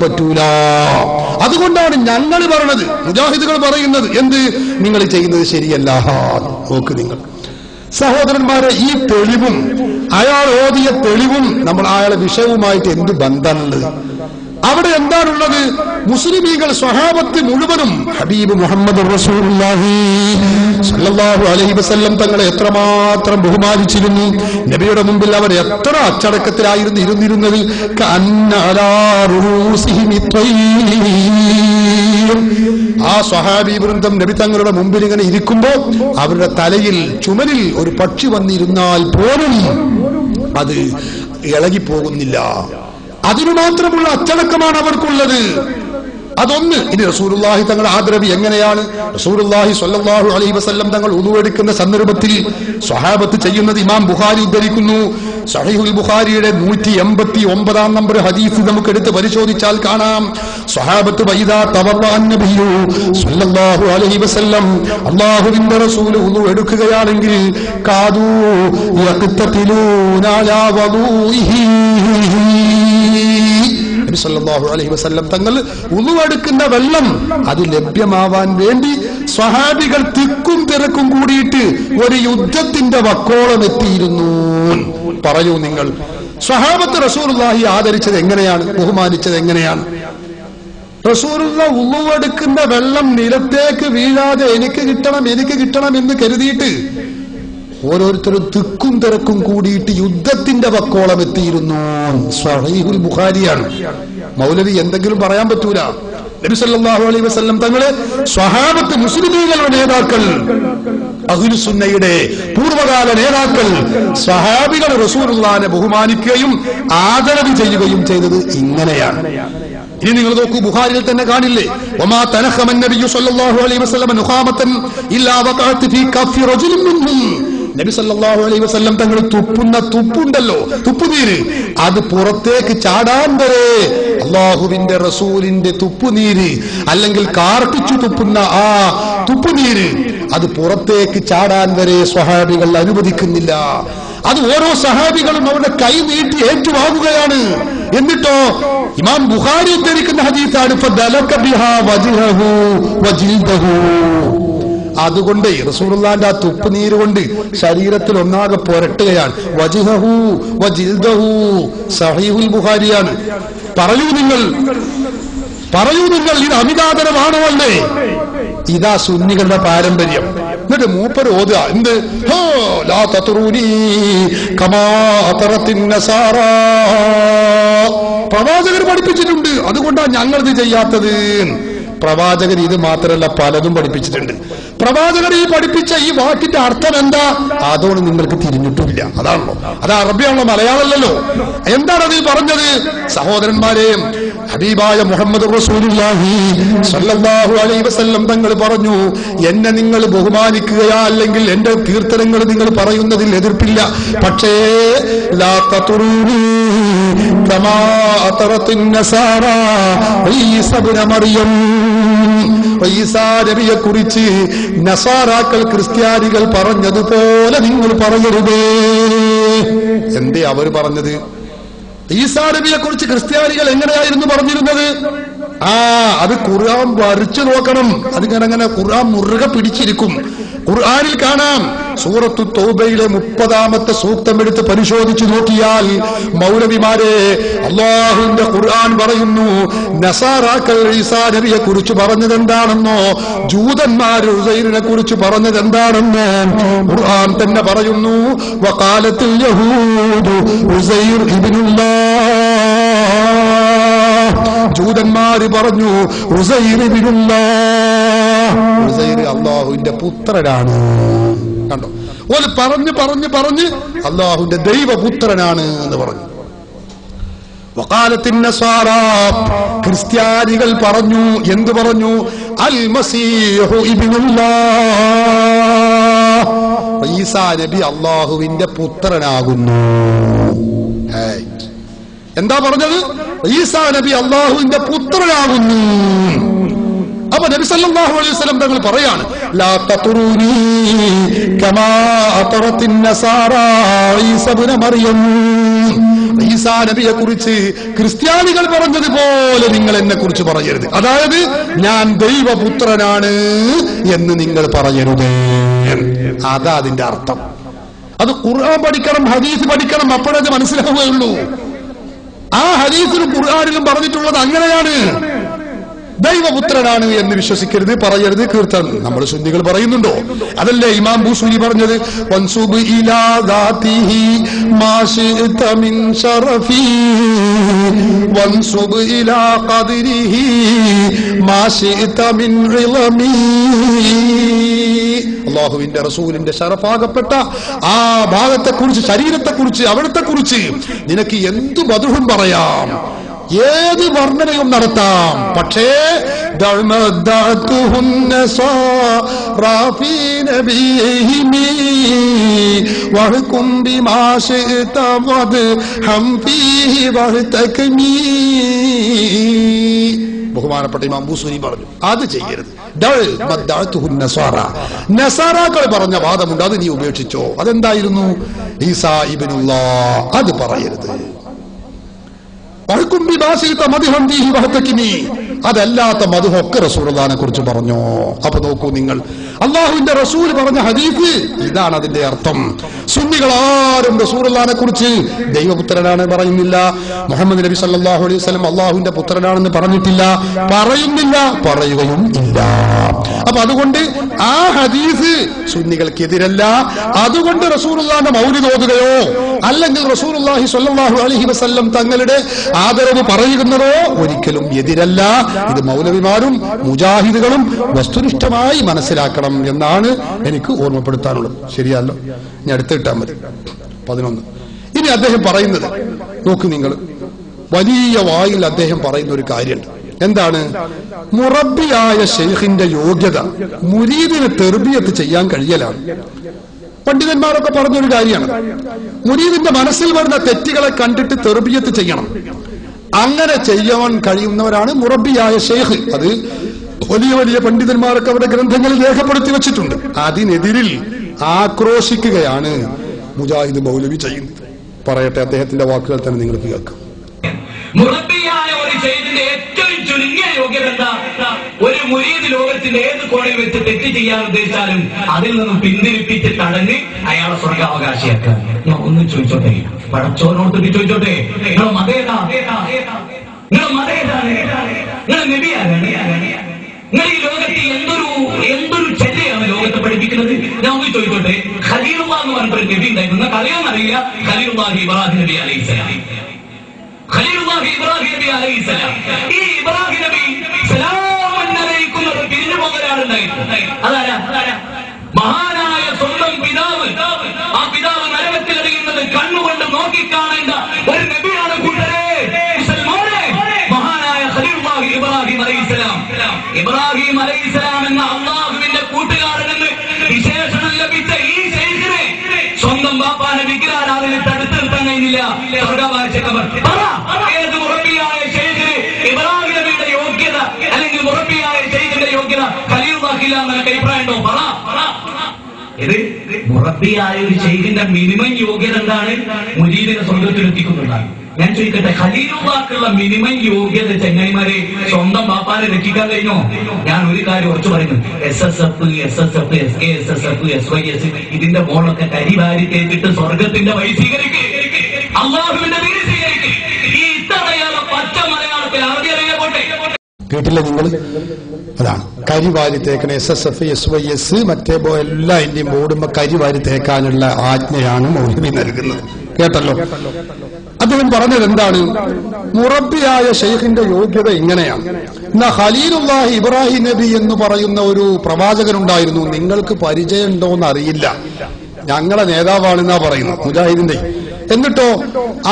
പറ്റൂല. അതുകൊണ്ടാണ് ഞങ്ങൾ പറഞ്ഞത്, മുജാഹിദുകൾ പറയുന്നത് എന്ത്, നിങ്ങൾ ചെയ്യുന്നത് ശരിയല്ല. നോക്ക് നിങ്ങൾ സഹോദരന്മാരെ, ഈ തെളിവും അയാൾ ഓതിയ തെളിവും നമ്മൾ അയാളെ വിഷയവുമായിട്ട് എന്ത് ബന്ധമുള്ളത്? അവിടെ എന്താണുള്ളത്? മുസ്ലിമീങ്ങൾ സ്വഹാബത്ത് മുഴുവനും ഹബീബ് മുഹമ്മദ് റസൂലുള്ളാഹി സ്വല്ലല്ലാഹു അലൈഹി വസല്ലം തങ്ങളെ എത്രമാത്രം ബഹുമാനിച്ചിരുന്നു. നബിയുടെ മുമ്പിൽ അവർ എത്ര അച്ചടക്കത്തിലായിരുന്നു ഇരുന്നിരുന്നത്. കഅന്ന അലാ റൂസിഹിം ത്വയ്ർ. ആ സ്വഹാബി വൃന്ദം നബി തങ്ങളുടെ മുമ്പിൽ ഇങ്ങനെ ഇരിക്കുമ്പോൾ അവരുടെ തലയിൽ ചുമലിൽ ഒരു പക്ഷി വന്നിരുന്നാൽ പോലും അത് ഇളകിപ്പോകുന്നില്ല. അതിനു മാത്രമുള്ള അച്ചടക്കമാണ് അവർക്കുള്ളത്. അതൊന്ന്. ഇനി റസൂലുള്ളാഹി തങ്ങളുടെ ആദരവ് എങ്ങനെയാണ്? റസൂലുള്ളാഹി സ്വല്ലല്ലാഹു അലൈഹി വസല്ലം തങ്ങൾ ഉളു എടുക്കുന്ന സന്ദർഭത്തിൽ സ്വഹാബത്ത് ചെയ്യുന്നത് ഇമാം ബുഖാരി ഉദ്ധരിക്കുന്നു. സഹീഹുൽ ബുഖാരിയുടെ 189 നമ്പർ ഹദീസ് നമുക്ക് എടുത്ത് പരിശോധിച്ചാൽ കാണാം. സ്വഹാബത്ത് വൈദാ തവറഅൻ നബിയു സ്വല്ലല്ലാഹു അലൈഹി വസല്ലം, അല്ലാഹുവിന്റെ റസൂൽ ഉളു എടുക്കുകയാണെങ്കിൽ കാദൂ യഖ്തതിലൂന അലാ വദൂഇഹി. നബി സല്ലല്ലാഹു അലൈഹി വസല്ലം തങ്ങൾ ഉളു എടുക്കുന്ന വെള്ളം അത് ലഭ്യമാവാൻ വേണ്ടി സ്വഹാബികൾ തിക്കും തിരക്കും കൂടിയിട്ട് ഒരു യുദ്ധത്തിന്റെ വക്കോളം എത്തിയിരുന്നു. പറയൂ നിങ്ങൾ, സ്വഹാബത്ത് റസൂലുള്ളാഹി ആദരിച്ചത് എങ്ങനെയാണ്, ബഹുമാനിച്ചത് എങ്ങനെയാണ്? റസൂലുള്ള ഉളു എടുക്കുന്ന വെള്ളം നിലത്തേക്ക് വീഴാതെ എനിക്ക് കിട്ടണം എന്ന് കരുതിയിട്ട് ഓരോരുത്തരും തിക്കും തിരക്കും കൂടിയിട്ട് യുദ്ധത്തിന്റെ വക്കോളം എത്തിയിരുന്നു. സഹീഹുൽ ബുഖാരിയാണ്. മൗലവി എന്തെങ്കിലും പറയാൻ പറ്റൂല. നബി സല്ലല്ലാഹു അലൈഹി വസല്ലം തങ്ങളെ സ്വഹാബത്ത് മുസ്ലിമീങ്ങളുടെ നേതാക്കൾ, അഹ്ലുസ് സുന്നയുടെ പൂർവകാല നേതാക്കൾ, സ്വഹാബികൾ റസൂലുള്ളാഹിനെ ബഹുമാനിക്കുകയും ആദരവ് ചെയ്യുകയും ചെയ്തത് ഇങ്ങനെയാണ്. ഇനി നിങ്ങൾ നോക്കൂ, ബുഖാരിയിൽ തന്നെ കാണില്ലേ, വമാ തനഖമൻ നബിയു സല്ലല്ലാഹു അലൈഹി വസല്ലം നുഖാമതൻ ഇല്ലാ വഖഅത് ഫീ കഫി റജുലിൻ മിൻഹും. നബി സല്ലല്ലാഹു അലൈഹി വസല്ലം തങ്ങൾ തുപ്പുന്ന തുപ്പുണ്ടല്ലോ, തുപ്പുനീര്, അത് പുറത്തേക്ക് ചാടാൻ വരെ അല്ലാഹുവിന്റെ റസൂലിന്റെ തുപ്പുനീര് അല്ലെങ്കിൽ കാർക്കിച്ചു തുപ്പുന്ന ആ തുപ്പുനീര് അത് പുറത്തേക്ക് ചാടാൻ വരെ സ്വഹാബികൾ അനുവദിക്കുന്നില്ല. അത് ഓരോ സഹാബികളും അവരുടെ കൈ നീട്ടി ഏറ്റുവാങ്ങുകയാണ്. എന്നിട്ടോ ഇമാം ബുഖാരി ഉദ്ധരിക്കുന്ന ഹദീസാണ് ഫദലക ബിഹാ വജ്ഹഹു വജിൽദഹു. അതുകൊണ്ട് റസൂലുള്ളാഹിന്റെ ആ തുപ്പുനീര് കൊണ്ട് ശരീരത്തിൽ ഒന്നാകെ പുരട്ടുകയാണ്. വജ്ഹഹു വജിൽദഹു. സഹീഹുൽ ബുഖാരിയാണ്. പറയൂ നിങ്ങൾ, ഇത് അമിതാദരമാണോ അല്ലേ? ഇതാ സുന്നികളുടെ പാരമ്പര്യം. എന്നിട്ട് മൂപ്പര് ഓതുക എന്ത്, ഹോ ലാ തത്റൂനി കമാ അതറത്തിൻ നസാറാ. പ്രവാചകർ പഠിപ്പിച്ചിട്ടുണ്ട്, അതുകൊണ്ടാണ് ഞങ്ങൾ ഇത് ചെയ്യാത്തത്. പ്രവാചകർ ഇത് മാത്രമല്ല പലതും പഠിപ്പിച്ചിട്ടുണ്ട്. പ്രവാചകർ ഈ പഠിപ്പിച്ച ഈ വാക്കിന്റെ അർത്ഥം എന്താ, അതോട് നിങ്ങൾക്ക് തിരിഞ്ഞിട്ടില്ല. അതാണല്ലോ, അത് അറബിയാണല്ലോ, മലയാളമല്ലല്ലോ. എന്താണ് അതിൽ പറഞ്ഞത്? സഹോദരന്മാരെ, ഹബീബായ മുഹമ്മദ് റസൂലുള്ളാഹി സ്വല്ലല്ലാഹു അലൈഹി വസല്ലം തങ്ങൾ പറഞ്ഞു, എന്നെ നിങ്ങൾ ബഹുമാനിക്കുകയാ അല്ലെങ്കിൽ എന്റെ കീർത്തനങ്ങൾ നിങ്ങൾ പറയുന്നതിൽ എതിർപ്പില്ല. പക്ഷേ ലാ തത്റൂനി കമാ അതറത്തിൻ നസാറാ ഈസ ഇബ്നു മറിയം. ഈസാ നബിയെ കുറിച്ച് നസാറാക്കൾ ക്രിസ്ത്യാനികൾ പറഞ്ഞതുപോലെ നിങ്ങൾ പറയരുതേ. എന്തേ അവർ പറഞ്ഞത്? ഈസാ നബിയെ കുറിച്ച് ക്രിസ്ത്യാനികൾ എങ്ങനെയായിരുന്നു പറഞ്ഞിരുന്നത്? അത് ഖുർആൻ വരച്ചു നോക്കണം. അതിങ്ങനെ ഖുർആൻ മുറുകെ പിടിച്ചിരിക്കും. ഖുർആനിൽ കാണാം, സൂറത്തു തൗബയിലെ 30-ാമത്തെ സൂക്തം എടുത്ത് പരിശോധിച്ചു നോക്കിയാൽ മൗലവിമാരെ, അല്ലാഹുവിന്റെ ഖുർആൻ പറയുന്നു നസാറാക്കൾ ഈസാ നബിയെ കുറിച്ച് പറഞ്ഞത് എന്താണെന്നോ, ജൂതന്മാർ ഉസൈറിനെ കുറിച്ച് പറഞ്ഞത് എന്താണെന്നോ ഖുർആൻ തന്നെ പറയുന്നു. വഖാലത്തുൽ യഹൂദു ഉസൈർ ഇബ്നുല്ലാഹ്. ജൂതന്മാര് പറഞ്ഞു ഉസൈർ ഇബ്നുല്ലാഹ്, ഉസൈർ അല്ലാഹുവിന്റെ പുത്രനാണ്. കണ്ടോ, ഓല് പറഞ്ഞ് അല്ലാഹുവിന്റെ ദൈവപുത്രനാണ് എന്ന് പറഞ്ഞു. വഖാലത്തിൻ നസാറാ, ക്രിസ്ത്യാനികൾ പറഞ്ഞു, എന്ത് പറഞ്ഞു? അൽ മസീഹു ഇബ്നുല്ലാഹ്, ഈസാ നബി അല്ലാഹുവിന്റെ പുത്രനാകുന്നു. എന്താ പറഞ്ഞത്? ഈസാ നബി അല്ലാഹുവിന്റെ പുത്രനാകുന്നു. അപ്പൊ നബി സല്ലല്ലാഹു അലൈഹി വസല്ലം തങ്ങൾ പറയാണ്, ലാ തത്റൂനി കമാ അതറത്തിൻ നസാറാ ഈസ ഇബ്നു മറിയം. ഈസ ഈസാ നബിയെ കുറിച്ച് ക്രിസ്ത്യാനികൾ പറഞ്ഞതുപോലെ നിങ്ങൾ എന്നെ കുറിച്ച് പറയരുത്. അതായത് ഞാൻ ദൈവപുത്രനാണ് എന്ന് നിങ്ങൾ പറയരുത്. അതാ അതിന്റെ അർത്ഥം. അത് ഖുർആൻ പഠിക്കണം, ഹദീസ് പഠിക്കണം, അപ്പോഴത് മനസ്സിലാവുകയുള്ളൂ. ആ ഹദീസിലും ഖുർആനിലും പറഞ്ഞിട്ടുള്ളത് അങ്ങനെയാണ്. ദൈവപുത്രനാണ് എന്ന് വിശ്വസിക്കരുത്, പറയരുത്. കീർത്തനം നമ്മൾ സുന്നികൾ പറയുന്നുണ്ടോ? അതല്ലേ ഇമാം ബൂസൂരി പറഞ്ഞത്, വൻസുബ് ഇലാ ദാതിഹി മാ ശിഅത മിൻ ശറഫി വൻസുബ് ഇലാ ഖദ്രിഹി മാ ശിഅത മിൻ ഇളമി. അല്ലാഹുവിന്റെ റസൂലിന്റെ ശറഫാകപ്പെട്ട ആ ഭാഗത്തെക്കുറിച്ച്, ശരീരത്തെക്കുറിച്ച്, അവിടത്തെക്കുറിച്ച് നിനക്ക് എന്തു മദ്ഹും പറയാം, ഏത് വർണ്ണനയും നടത്താം. പക്ഷേ ബഹുമാനപ്പെട്ട ഇമാം ബൂസൂരി പറഞ്ഞു, അത് ചെയ്യരുത്. നസാറാക്കൾ പറഞ്ഞ വാദമുണ്ട്, അത് നീ ഉപേക്ഷിച്ചോ. അതെന്തായിരുന്നു? ഈസാ ഇബ്നുല്ലാഹ്, അത് പറയരുത്. അതല്ലാത്ത മദ്ഹൊക്കെ റസൂലുള്ളാഹിനെ കുറിച്ച് പറഞ്ഞോ? അപ്പൊ നോക്കൂ നിങ്ങൾ, അള്ളാഹുവിന്റെ റസൂൽ പറഞ്ഞ ഹദീസ് ഇതാണ് അതിന്റെ അർത്ഥം. സുന്നികൾ ആരും റസൂലുള്ളാഹിനെ കുറിച്ച് ദൈവപുത്രനാണ് പറയുന്നില്ല, മുഹമ്മദ് നബി സല്ലല്ലാഹു അലൈഹി വസല്ലം അള്ളാഹുവിന്റെ പുത്രനാണെന്ന് പറഞ്ഞിട്ടില്ല, പറയുന്നില്ല, പറയുകയും ഇല്ല. അപ്പൊ അതുകൊണ്ട് ആ ഹദീസ് സുന്നികൾക്കെതിരല്ല. അതുകൊണ്ട് റസൂലുള്ളാഹിന്റെ മൗലിദ് ഓതുകയോ അല്ലെങ്കിൽ റസൂലുള്ളാഹി സ്വല്ലല്ലാഹു അലൈഹി വസല്ലം തങ്ങളുടെ ആദരവ് പറയുന്നതോ ഒരിക്കലും എതിരല്ല. ഇത് മൗലവിമാരും മുജാഹിദുകളും വസ്തുനിഷ്ഠമായി മനസ്സിലാക്കണം എന്നാണ് എനിക്ക് ഓർമ്മപ്പെടുത്താനുള്ളത്. ശരിയല്ലോ? ഇനി അടുത്തിട്ടാൽ മതി. 11. ഇനി അദ്ദേഹം പറയുന്നത് നോക്ക് നിങ്ങൾ, വലിയ വായിൽ അദ്ദേഹം പറയുന്ന ഒരു കാര്യമുണ്ട്. എന്താണ്? മുറബ്ബിയായ ശൈഖിന്റെ യോഗ്യത മുരീദിനെ തെർബിയത്ത് ചെയ്യാൻ കഴിയലാണ്. പണ്ഡിതന്മാരൊക്കെ പറഞ്ഞൊരു കാര്യമാണ്. മുരീദിന്റെ മനസ്സിൽ വരുന്ന തെറ്റുകളെ കണ്ടിട്ട് തെർബിയത്ത് ചെയ്യണം. അങ്ങനെ ചെയ്യാൻ കഴിയുന്നവരാണ് മുറബ്ബിയായ ശൈഖ്. അത് വലിയ വലിയ പണ്ഡിതന്മാരൊക്കെ അവരുടെ ഗ്രന്ഥങ്ങളിൽ രേഖപ്പെടുത്തി വെച്ചിട്ടുണ്ട്. അതിനെതിരിൽ ആക്രോശിക്കുകയാണ് മുജാഹിദ് മൗലവി ചെയ്യുന്നത്. പറയട്ടെ, അദ്ദേഹത്തിന്റെ വാക്കുകൾ തന്നെ നിങ്ങൾക്ക് കേൾക്കാം. മുറബ്ബിയായ ഒരു ശൈഖിന്റെ ഏറ്റവും ചുരുങ്ങിയ യോഗ്യത എന്താ? ഒരു മുരീദ് ലോകത്തിന്റെ ഏത് കോണിൽ വെച്ച് തെറ്റ് ചെയ്യാൻ ഉദ്ദേശിച്ചാലും അതിൽ നിന്നും പിന്തിരിപ്പിച്ച് തടഞ്ഞ് അയാളെ സ്വർഗാവകാശിയാക്കുക. ഞാൻ ഒന്ന് ചോദിച്ചോട്ടെ, പടച്ചോനോട് ചോദിച്ചോട്ടെ, നിങ്ങളെ മതേതാ? നിങ്ങളെ മതേതാണ്? നിങ്ങളെ നബിയാണ്? നിങ്ങൾ ഈ ലോകത്ത് എന്തൊരു ചര്യയാണ് ലോകത്തെ പഠിപ്പിക്കുന്നത്? ഞാൻ ഒന്ന് ചോദിച്ചോട്ടെ, ഖലീലുള്ളാഹ് എന്ന് പറഞ്ഞൊരു നബി ഉണ്ടായിരുന്നു, അറിയാമെന്നറിയില്ല. ഖലീലുള്ളാഹി ഇബ്രാഹിം നബി അലൈഹിസ്സലാം. ഖലീലുള്ളാഹി ഇബ്രാഹിം നബി അലൈഹിസ്സലാം. ഈ ഇബ്രാഹിം നബി സലാമുൻ അലൈക്കും എന്ന് പിരിഞ്ഞു പോകലാണുണ്ടായിരുന്നു. അതാരാ? മഹാനായ സ്വന്തം പിതാവ്. ആ പിതാവ് നരകത്തിലറിയുന്നത് കണ്ണുകൊണ്ട് നോക്കിക്കാണേണ്ട ഒരു നബിയാണ് കൂട്ടരെ, മുസൽമാനെ. മഹാനായ ഖലീലുള്ളാഹി ഇബ്രാഹിം അലൈഹിസ്സലാം. ഇബ്രാഹിം അലൈഹിസ്സലാം എന്ന അല്ലാഹുവിന്റെ കൂട്ടുകാരനെന്ന് വിശേഷണം ലഭിച്ച ഈ ശൈഖിനെ സ്വന്തം ബാപ്പാനെ വിഗ്രഹാരാധനയിൽ തടുത്തു നിർത്താൻ കഴിഞ്ഞില്ല. ഏത് മുറബ്ബിയായ ശൈഖിന് ഇബ്രാഹിം നബിയുടെ യോഗ്യത അല്ലെങ്കിൽ മുറബ്ബിയായ ശൈഖിന്റെ യോഗ്യത ഖലീലുള്ളാഹില്ല എന്നൊക്കെ അഭിപ്രായമുണ്ടോ? ഇത് മുറബ്ബിയായ ഒരു ശൈഖിന്റെ മിനിമം യോഗ്യത എന്താണ്? മുരീദിനെ സ്വർഗ്ഗത്തിലെത്തിക്കുന്നതാണ്. ഞാൻ ചോദിക്കട്ടെ, ഖലീലുള്ളാഹിക്കുള്ള മിനിമം യോഗ്യത ചങ്ങായിമാരെ സ്വന്തം ബാപ്പാനെ രക്ഷിക്കാൻ കഴിഞ്ഞോ? ഞാൻ ഒരു കാര്യം ഉറച്ചു പറയുന്നു, SSF, SKSSF, SYS ഇതിന്റെ മോളൊക്കെ കരിവാരി തേച്ചിട്ട് സ്വർഗത്തിന്റെ വഴി സ്വീകരിക്കുക, അള്ളാഹുവിന്റെ പേര് സ്വീകരിക്കുക. ഈ ഇത്രയേറെ പച്ച മലയാളത്തിൽ അറിയറിയ പോട്ടെ. കേട്ടില്ല നിങ്ങൾ? അതാണ് കരിവാരി തേക്കണ. SSF, SYS മറ്റേ എല്ലാ ഇന്ത്യയും ഓടുമ്പോ കരിവാരി തേക്കാനുള്ള ആജ്ഞയാണ് മൗലവി നൽകുന്നത്. കേട്ടല്ലോ? അദ്ദേഹം പറഞ്ഞത് എന്താണ്? മുറബ്ബിയായ ശൈഖിന്റെ യോഗ്യത ഇങ്ങനെയാണ്. എന്നാ ഖലീലുള്ളാഹി ഇബ്രാഹിം നബി എന്ന് പറയുന്ന ഒരു പ്രവാചകനുണ്ടായിരുന്നു. നിങ്ങൾക്ക് പരിചയം ഉണ്ടോന്ന് അറിയില്ല, ഞങ്ങളെ നേതാവാണെന്നാ പറയുന്നത്, മുജാഹിദിന്റെ. എന്നിട്ടോ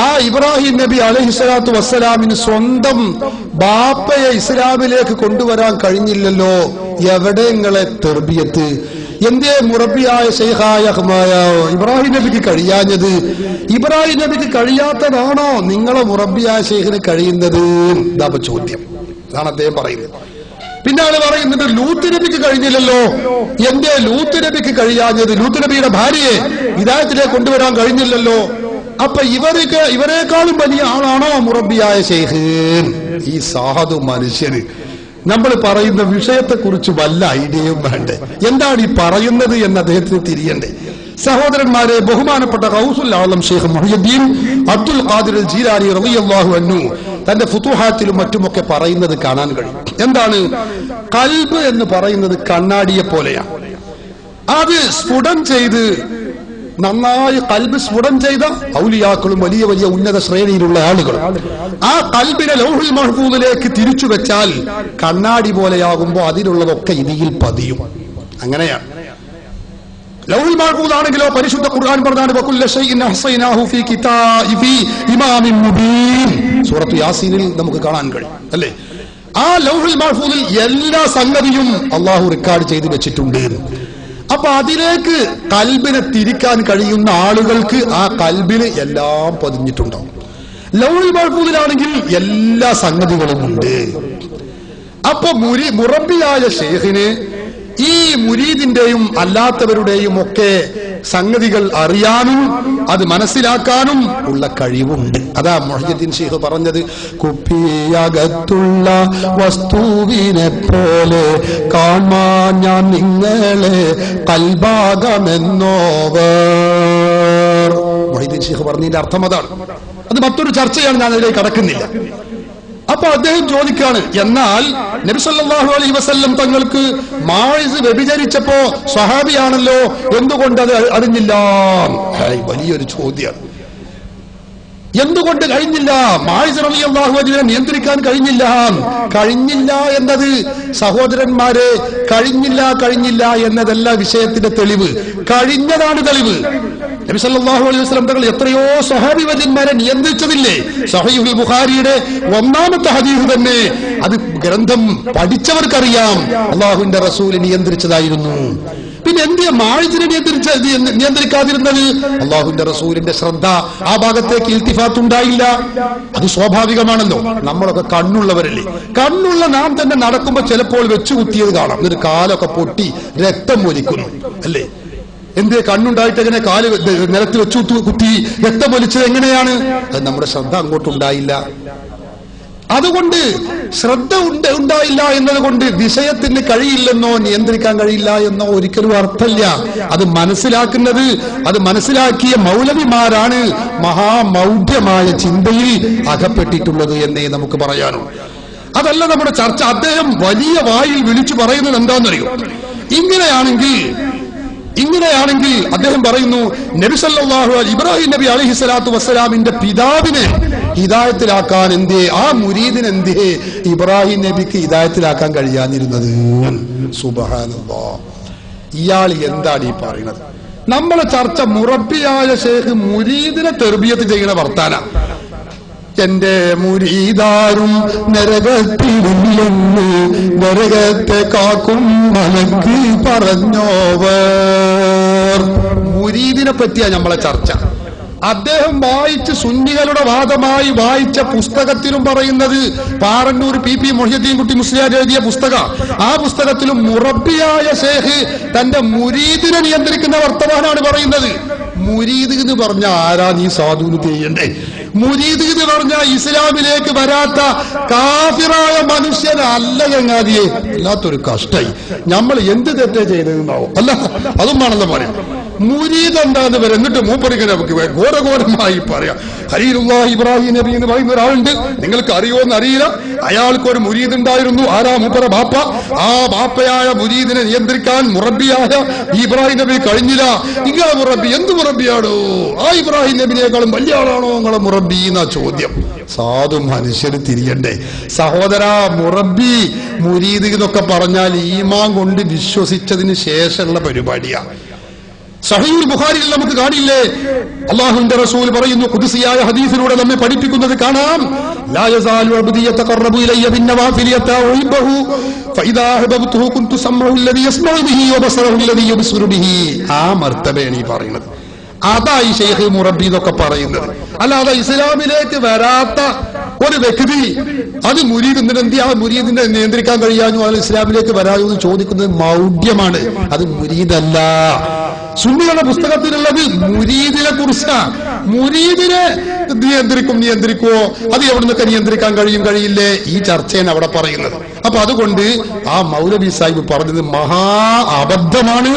ആ ഇബ്രാഹിം നബി അലൈഹിസ്സലാത്തു വസ്സലാമിന് സ്വന്തം ബാപ്പയെ ഇസ്ലാമിലേക്ക് കൊണ്ടുവരാൻ കഴിഞ്ഞില്ലല്ലോ. എവിടെ നിങ്ങളെ തെർബിയത്ത്? എന്തേ മുറബ്ബിയായ ശൈഖായ ഇബ്രാഹിം നബിക്ക് കഴിയാഞ്ഞത്? ഇബ്രാഹിം നബിക്ക് കഴിയാത്തതാണോ നിങ്ങളെ മുറബ്ബിയായ ശൈഖിന് കഴിയുന്നത്? ഇതാ ചോദ്യം. അതാണ് അദ്ദേഹം പറയുന്നത്. പിന്നാണ് പറയുന്നത് ലൂത്ത് നബിക്ക് കഴിഞ്ഞില്ലല്ലോ. എന്തേ ലൂത്ത് നബിക്ക് കഴിയാഞ്ഞത്? ലൂത്ത് നബിയുടെ ഭാര്യയെ ഹിദായത്തിലേക്ക് കൊണ്ടുവരാൻ കഴിഞ്ഞില്ലല്ലോ. അപ്പൊ ഇവരെക്കാളും വലിയ ആളാണോ മുറബിയായ ശൈഖ്? ഈ സാധു മനുഷ്യന് നമ്മൾ പറയുന്ന വിഷയത്തെക്കുറിച്ച് വല്ല ഐഡിയയും വേണ്ടേ? എന്താണ് ഈ പറയുന്നത് എന്ന് അദ്ദേഹത്തിന് തിരിയണ്ടേ? സഹോദരന്മാരെ, ബഹുമാനപ്പെട്ട ഗൗസുൽ ആലം ശൈഖ് മുഹ്യിദ്ദീൻ അബ്ദുൽ ഖാദിർ ജീലാനി റളിയല്ലാഹു അൻഹു തന്റെ ഫുതുഹാത്തിലും മറ്റുമൊക്കെ പറയുന്നത് കാണാൻ കഴിയും. എന്താണ്? ഖൽബ് എന്ന് പറയുന്നത് കണ്ണാടിയെ പോലെയാണ്. അത് സ്ഫുടം ചെയ്ത് നന്നായി ഖൽബ് സ്ഫുടം ചെയ്ത ഔലിയാക്കളും വലിയ വലിയ ഉന്നത ശ്രേണിയിലുള്ള ആളുകളും ആ ഖൽബിനെ ലൗഹുൽ മഹ്ഫൂദിലേക്ക് തിരിച്ചു വെച്ചാൽ കണ്ണാടി പോലെയാകുമ്പോൾ അതിലുള്ളതൊക്കെ ഇതിൽ പതിയും. അങ്ങനെയാണ്. ലൗഹുൽ മഹ്ഫൂദ് ആണെങ്കിലോ പരിശുദ്ധ ഖുർആൻ പറഞ്ഞാണ് വകുല്ല ശൈഇൻ അഹ്സൈനാഹു ഫീ കിതാബി ഇമാമിൻ മുബീൻ. സൂറത്ത് യാസീനിൽ നമുക്ക് കാണാൻ കഴിയും അല്ലേ? ആ ലൗഹുൽ മഹ്ഫൂദിൽ എല്ലാ സംഗതിയും അള്ളാഹു റെക്കോർഡ് ചെയ്ത് വെച്ചിട്ടുണ്ട്. അപ്പൊ അതിലേക്ക് കൽബിനെ തിരിക്കാൻ കഴിയുന്ന ആളുകൾക്ക് ആ കൽബിന് എല്ലാം പതിഞ്ഞിട്ടുണ്ടാവും. ലൗഹുൽ മഹ്ഫൂദിലാണെങ്കിൽ എല്ലാ സംഗതികളും ഉണ്ട്. അപ്പൊ മുറബിയായ ശൈഖിന് ഈ മുരീദിന്റെയും അല്ലാത്തവരുടെയും ഒക്കെ സംഗതികൾ അറിയാനും അത് മനസ്സിലാക്കാനും ഉള്ള കഴിവുണ്ട്. അതാ മുഹ്യിദ്ദീൻ ശൈഖ് പറഞ്ഞത്, കുപ്പിയകത്തുള്ള വസ്തുവിനെ പോലെ കാണാൻ ഞാൻ നിങ്ങളെ കൽബാകമെന്നോവർ. മുഹ്യിദ്ദീൻ ശൈഖ് പറഞ്ഞതിന്റെ അർത്ഥം അതാണ്. അത് മറ്റൊരു ചർച്ചയാണ്, ഞാൻ അതിലേക്ക് കടക്കുന്നില്ല. അപ്പൊ അദ്ദേഹം ചോദിക്കാണ്, എന്നാൽ നബി സല്ലല്ലാഹു അലൈഹി വസല്ലം തങ്ങൾക്ക് മാഇസ് വ്യഭിചരിച്ചപ്പോ സ്വഹാബിയാണല്ലോ, എന്തുകൊണ്ട് അത് അറിഞ്ഞില്ല? വലിയൊരു ചോദ്യമാണ്. എന്തുകൊണ്ട് കഴിഞ്ഞില്ല? മാഇസ് റളിയല്ലാഹു അൻഹുവിനെ നിയന്ത്രിക്കാൻ കഴിഞ്ഞില്ല എന്നത് സഹോദരന്മാരെ, കഴിഞ്ഞില്ല എന്നതല്ല വിഷയത്തിന്റെ തെളിവ്, കഴിഞ്ഞതാണ് തെളിവ്. നബി സല്ലല്ലാഹു അലൈഹി വസല്ലം തങ്ങൾ എത്രയോ സ്വഹാബി വര്യന്മാരെ നിയന്ത്രിച്ചതില്ലേ? സഹീഹുൽ ബുഖാരിയുടെ 1-ാമത്തെ ഹദീസ് തന്നെ അത് ഗ്രന്ഥം പഠിച്ചവർക്കറിയാം അള്ളാഹുവിന്റെ റസൂൽ നിയന്ത്രിച്ചതായിരുന്നു. പിന്നെ എന്തിനാ മാഇസിനെ നിയന്ത്രിക്കാതിരുന്നത്? അള്ളാഹുവിന്റെ റസൂലിന്റെ ശ്രദ്ധ ആ ഭാഗത്തേക്ക് ഇൽത്തിഫാത്ത് ഉണ്ടായില്ല. അത് സ്വാഭാവികമാണല്ലോ. നമ്മളൊക്കെ കണ്ണുള്ളവരല്ലേ? കണ്ണുള്ള നാം തന്നെ നടക്കുമ്പോ ചിലപ്പോൾ വെച്ചു കുത്തിയത് കാണാം, എന്നിട്ട് കാലൊക്കെ പൊട്ടി രക്തം ഒലിക്കുന്നു അല്ലേ? എന്തേ കണ്ണുണ്ടായിട്ട് എങ്ങനെ കാല് നിലത്ത് വെച്ചു കുത്തി രക്തം ഒലിച്ചത് എങ്ങനെയാണ്? അത് നമ്മുടെ ശ്രദ്ധ അങ്ങോട്ടുണ്ടായില്ല. അതുകൊണ്ട് ശ്രദ്ധ ഉണ്ടായില്ല എന്നതുകൊണ്ട് വിഷയത്തിന് കഴിയില്ലെന്നോ നിയന്ത്രിക്കാൻ കഴിയില്ല എന്നോ ഒരിക്കലും അർത്ഥമില്ല. അത് മനസ്സിലാക്കിയ മൗലവിമാരാണ് മഹാമൗഢ്യമായ ചിന്തയിൽ അകപ്പെട്ടിട്ടുള്ളത് എന്നേ നമുക്ക് പറയാനോ. അതല്ല നമ്മുടെ ചർച്ച. അദ്ദേഹം വലിയ വായിൽ വിളിച്ചു പറയുന്നത് എന്താണെന്നറിയോ? ഇങ്ങനെയാണെങ്കിൽ അദ്ദേഹം പറയുന്നു, നബി സല്ലല്ലാഹു അലൈഹി ഇബ്രാഹിം നബി അലൈഹിസ്സലാത്തു വസ്സലാമിന്റെ പിതാവിനെ ഹിദായത്തിലാക്കാൻ ആ മുരീദിന് ഇബ്രാഹിം നബിക്ക് ഹിദായത്തിലാക്കാൻ കഴിയാതിരുന്നത്? സുബ്ഹാനല്ലാഹ്, ഇയാൾ എന്താണ് ഈ പറയുന്നത്? നമ്മളെ ചർച്ച മുറബിയായ ശൈഖ് മുരീദിനെ തെർബിയത്ത് ചെയ്യുന്ന വർത്താന. എന്റെ മുരീദാരും നരകത്തിലില്ലെന്ന് നരകത്തെ കാക്കും മലക്ക് പറഞ്ഞോവർ. മുരീദിനെ പറ്റിയാ നമ്മളെ ചർച്ച. അദ്ദേഹം വായിച്ച് സുന്നികളുടെ വാദമായി വായിച്ച പുസ്തകത്തിലും പറയുന്നത് പാറന്നൂർ PP മുഹ്യിദ്ദീൻ കുട്ടി മുസ്ലിയാർ എഴുതിയ പുസ്തകം. ആ പുസ്തകത്തിലും മുറബിയായ ശൈഖ് തന്റെ മുരീദിനെ നിയന്ത്രിക്കുന്ന വർത്തമാനാണ് പറയുന്നത്. മുരീദ് എന്ന് പറഞ്ഞ ആരാ നീ സാധുവിന് ചെയ്യണ്ടേ? മുരീദ് എന്ന് പറഞ്ഞ ഇസ്ലാമിലേക്ക് വരാത്ത കാഫിറായ മനുഷ്യനല്ല ചങ്ങാതിയെ. അല്ലാത്തൊരു കഷ്ടായി. നമ്മൾ എന്ത് തെറ്റേ ചെയ്തതെന്നാവും. അല്ല, അതും ആണെന്ന് പറയാം. മുരീദ് എന്താന്ന് വരെ എന്നിട്ട് മൂപ്പറിങ്ങനെ നമുക്ക് ഘോരഘോരമായി പറയാം. ഖലീലുല്ലാഹി ഇബ്രാഹിം നബി എന്ന് പറയുന്ന ഒരാളുണ്ട്, നിങ്ങൾക്ക് അറിയോന്ന് അറിയില്ല. അയാൾക്കൊരു മുരീദ് ഉണ്ടായിരുന്നു. ആരാ? മൂപ്പറ ബാപ്പ. ആ ബാപ്പയായ മുരീദിനെ നിയന്ത്രിക്കാൻ മുറബിയായ ഇബ്രാഹിം നബി കഴിഞ്ഞില്ല. നിങ്ങളെ മുറബി എന്ത് മുറബിയാണോ? ആ ഇബ്രാഹിം നബിനേക്കാളും വലിയ ആളാണോ നിങ്ങളെ മുറബി എന്നാ ചോദ്യം. സാധു മനുഷ്യന് തിരിയണ്ടേ സഹോദരാ? മുറബി മുരീദ് എന്നൊക്കെ പറഞ്ഞാൽ ഈമാൻ കൊണ്ട് വിശ്വസിച്ചതിന് ശേഷമുള്ള പരിപാടിയാണ്. സഹീഹുൽ ബുഖാരിയിൽ നമുക്ക് കാണില്ലേ, അല്ലാഹുവിന്റെ റസൂൽ പറയുന്നു, ഖുദ്സിയായ ഹദീസിലൂടെ നമ്മെ പഠിപ്പിക്കുന്നത് കാണാം, ലാ യസാലു അബ്ദി യതഖറബു ഇലയ്യ ബിന്നവാഫിൽ യതഉഹിബഹു ഫഇദാ അഹബബ്തുഹു കുൻതു സമഉ അല്ലദി യസ്മഉ ബിഹി വബസറഹു അല്ലദി യുബ്സിറു ബിഹി. ആ മർത്തബയാണ് ഈ പറയുന്നത്. അതായി ശൈഖ് മുറബി എന്നൊക്കെ പറയുന്നത്. അല്ലാതെ ഇസ്ലാമിലേക്ക് വരാത്ത ഒരു വ്യക്തി അത് മുരീദിന്റെ ആ മുരീദിനെ നിയന്ത്രിക്കാൻ കഴിയാഞ്ഞു, അത് ഇസ്ലാമിലേക്ക് വരാമെന്ന് ചോദിക്കുന്നത് മൗഢ്യമാണ്. അത് മുരീദല്ല. സുന്നികളുടെ പുസ്തകത്തിലുള്ളത് മുരീദിനെ കുറിച്ചാ. മുരീദിനെ നിയന്ത്രിക്കുവോ, അത് എവിടുന്നൊക്കെ നിയന്ത്രിക്കാൻ കഴിയില്ലേ, ഈ ചർച്ചയാണ് അവിടെ പറയുന്നത്. അപ്പൊ അതുകൊണ്ട് ആ മൗലവി സാഹിബ് പറഞ്ഞത് മഹാ അബദ്ധമാണ്,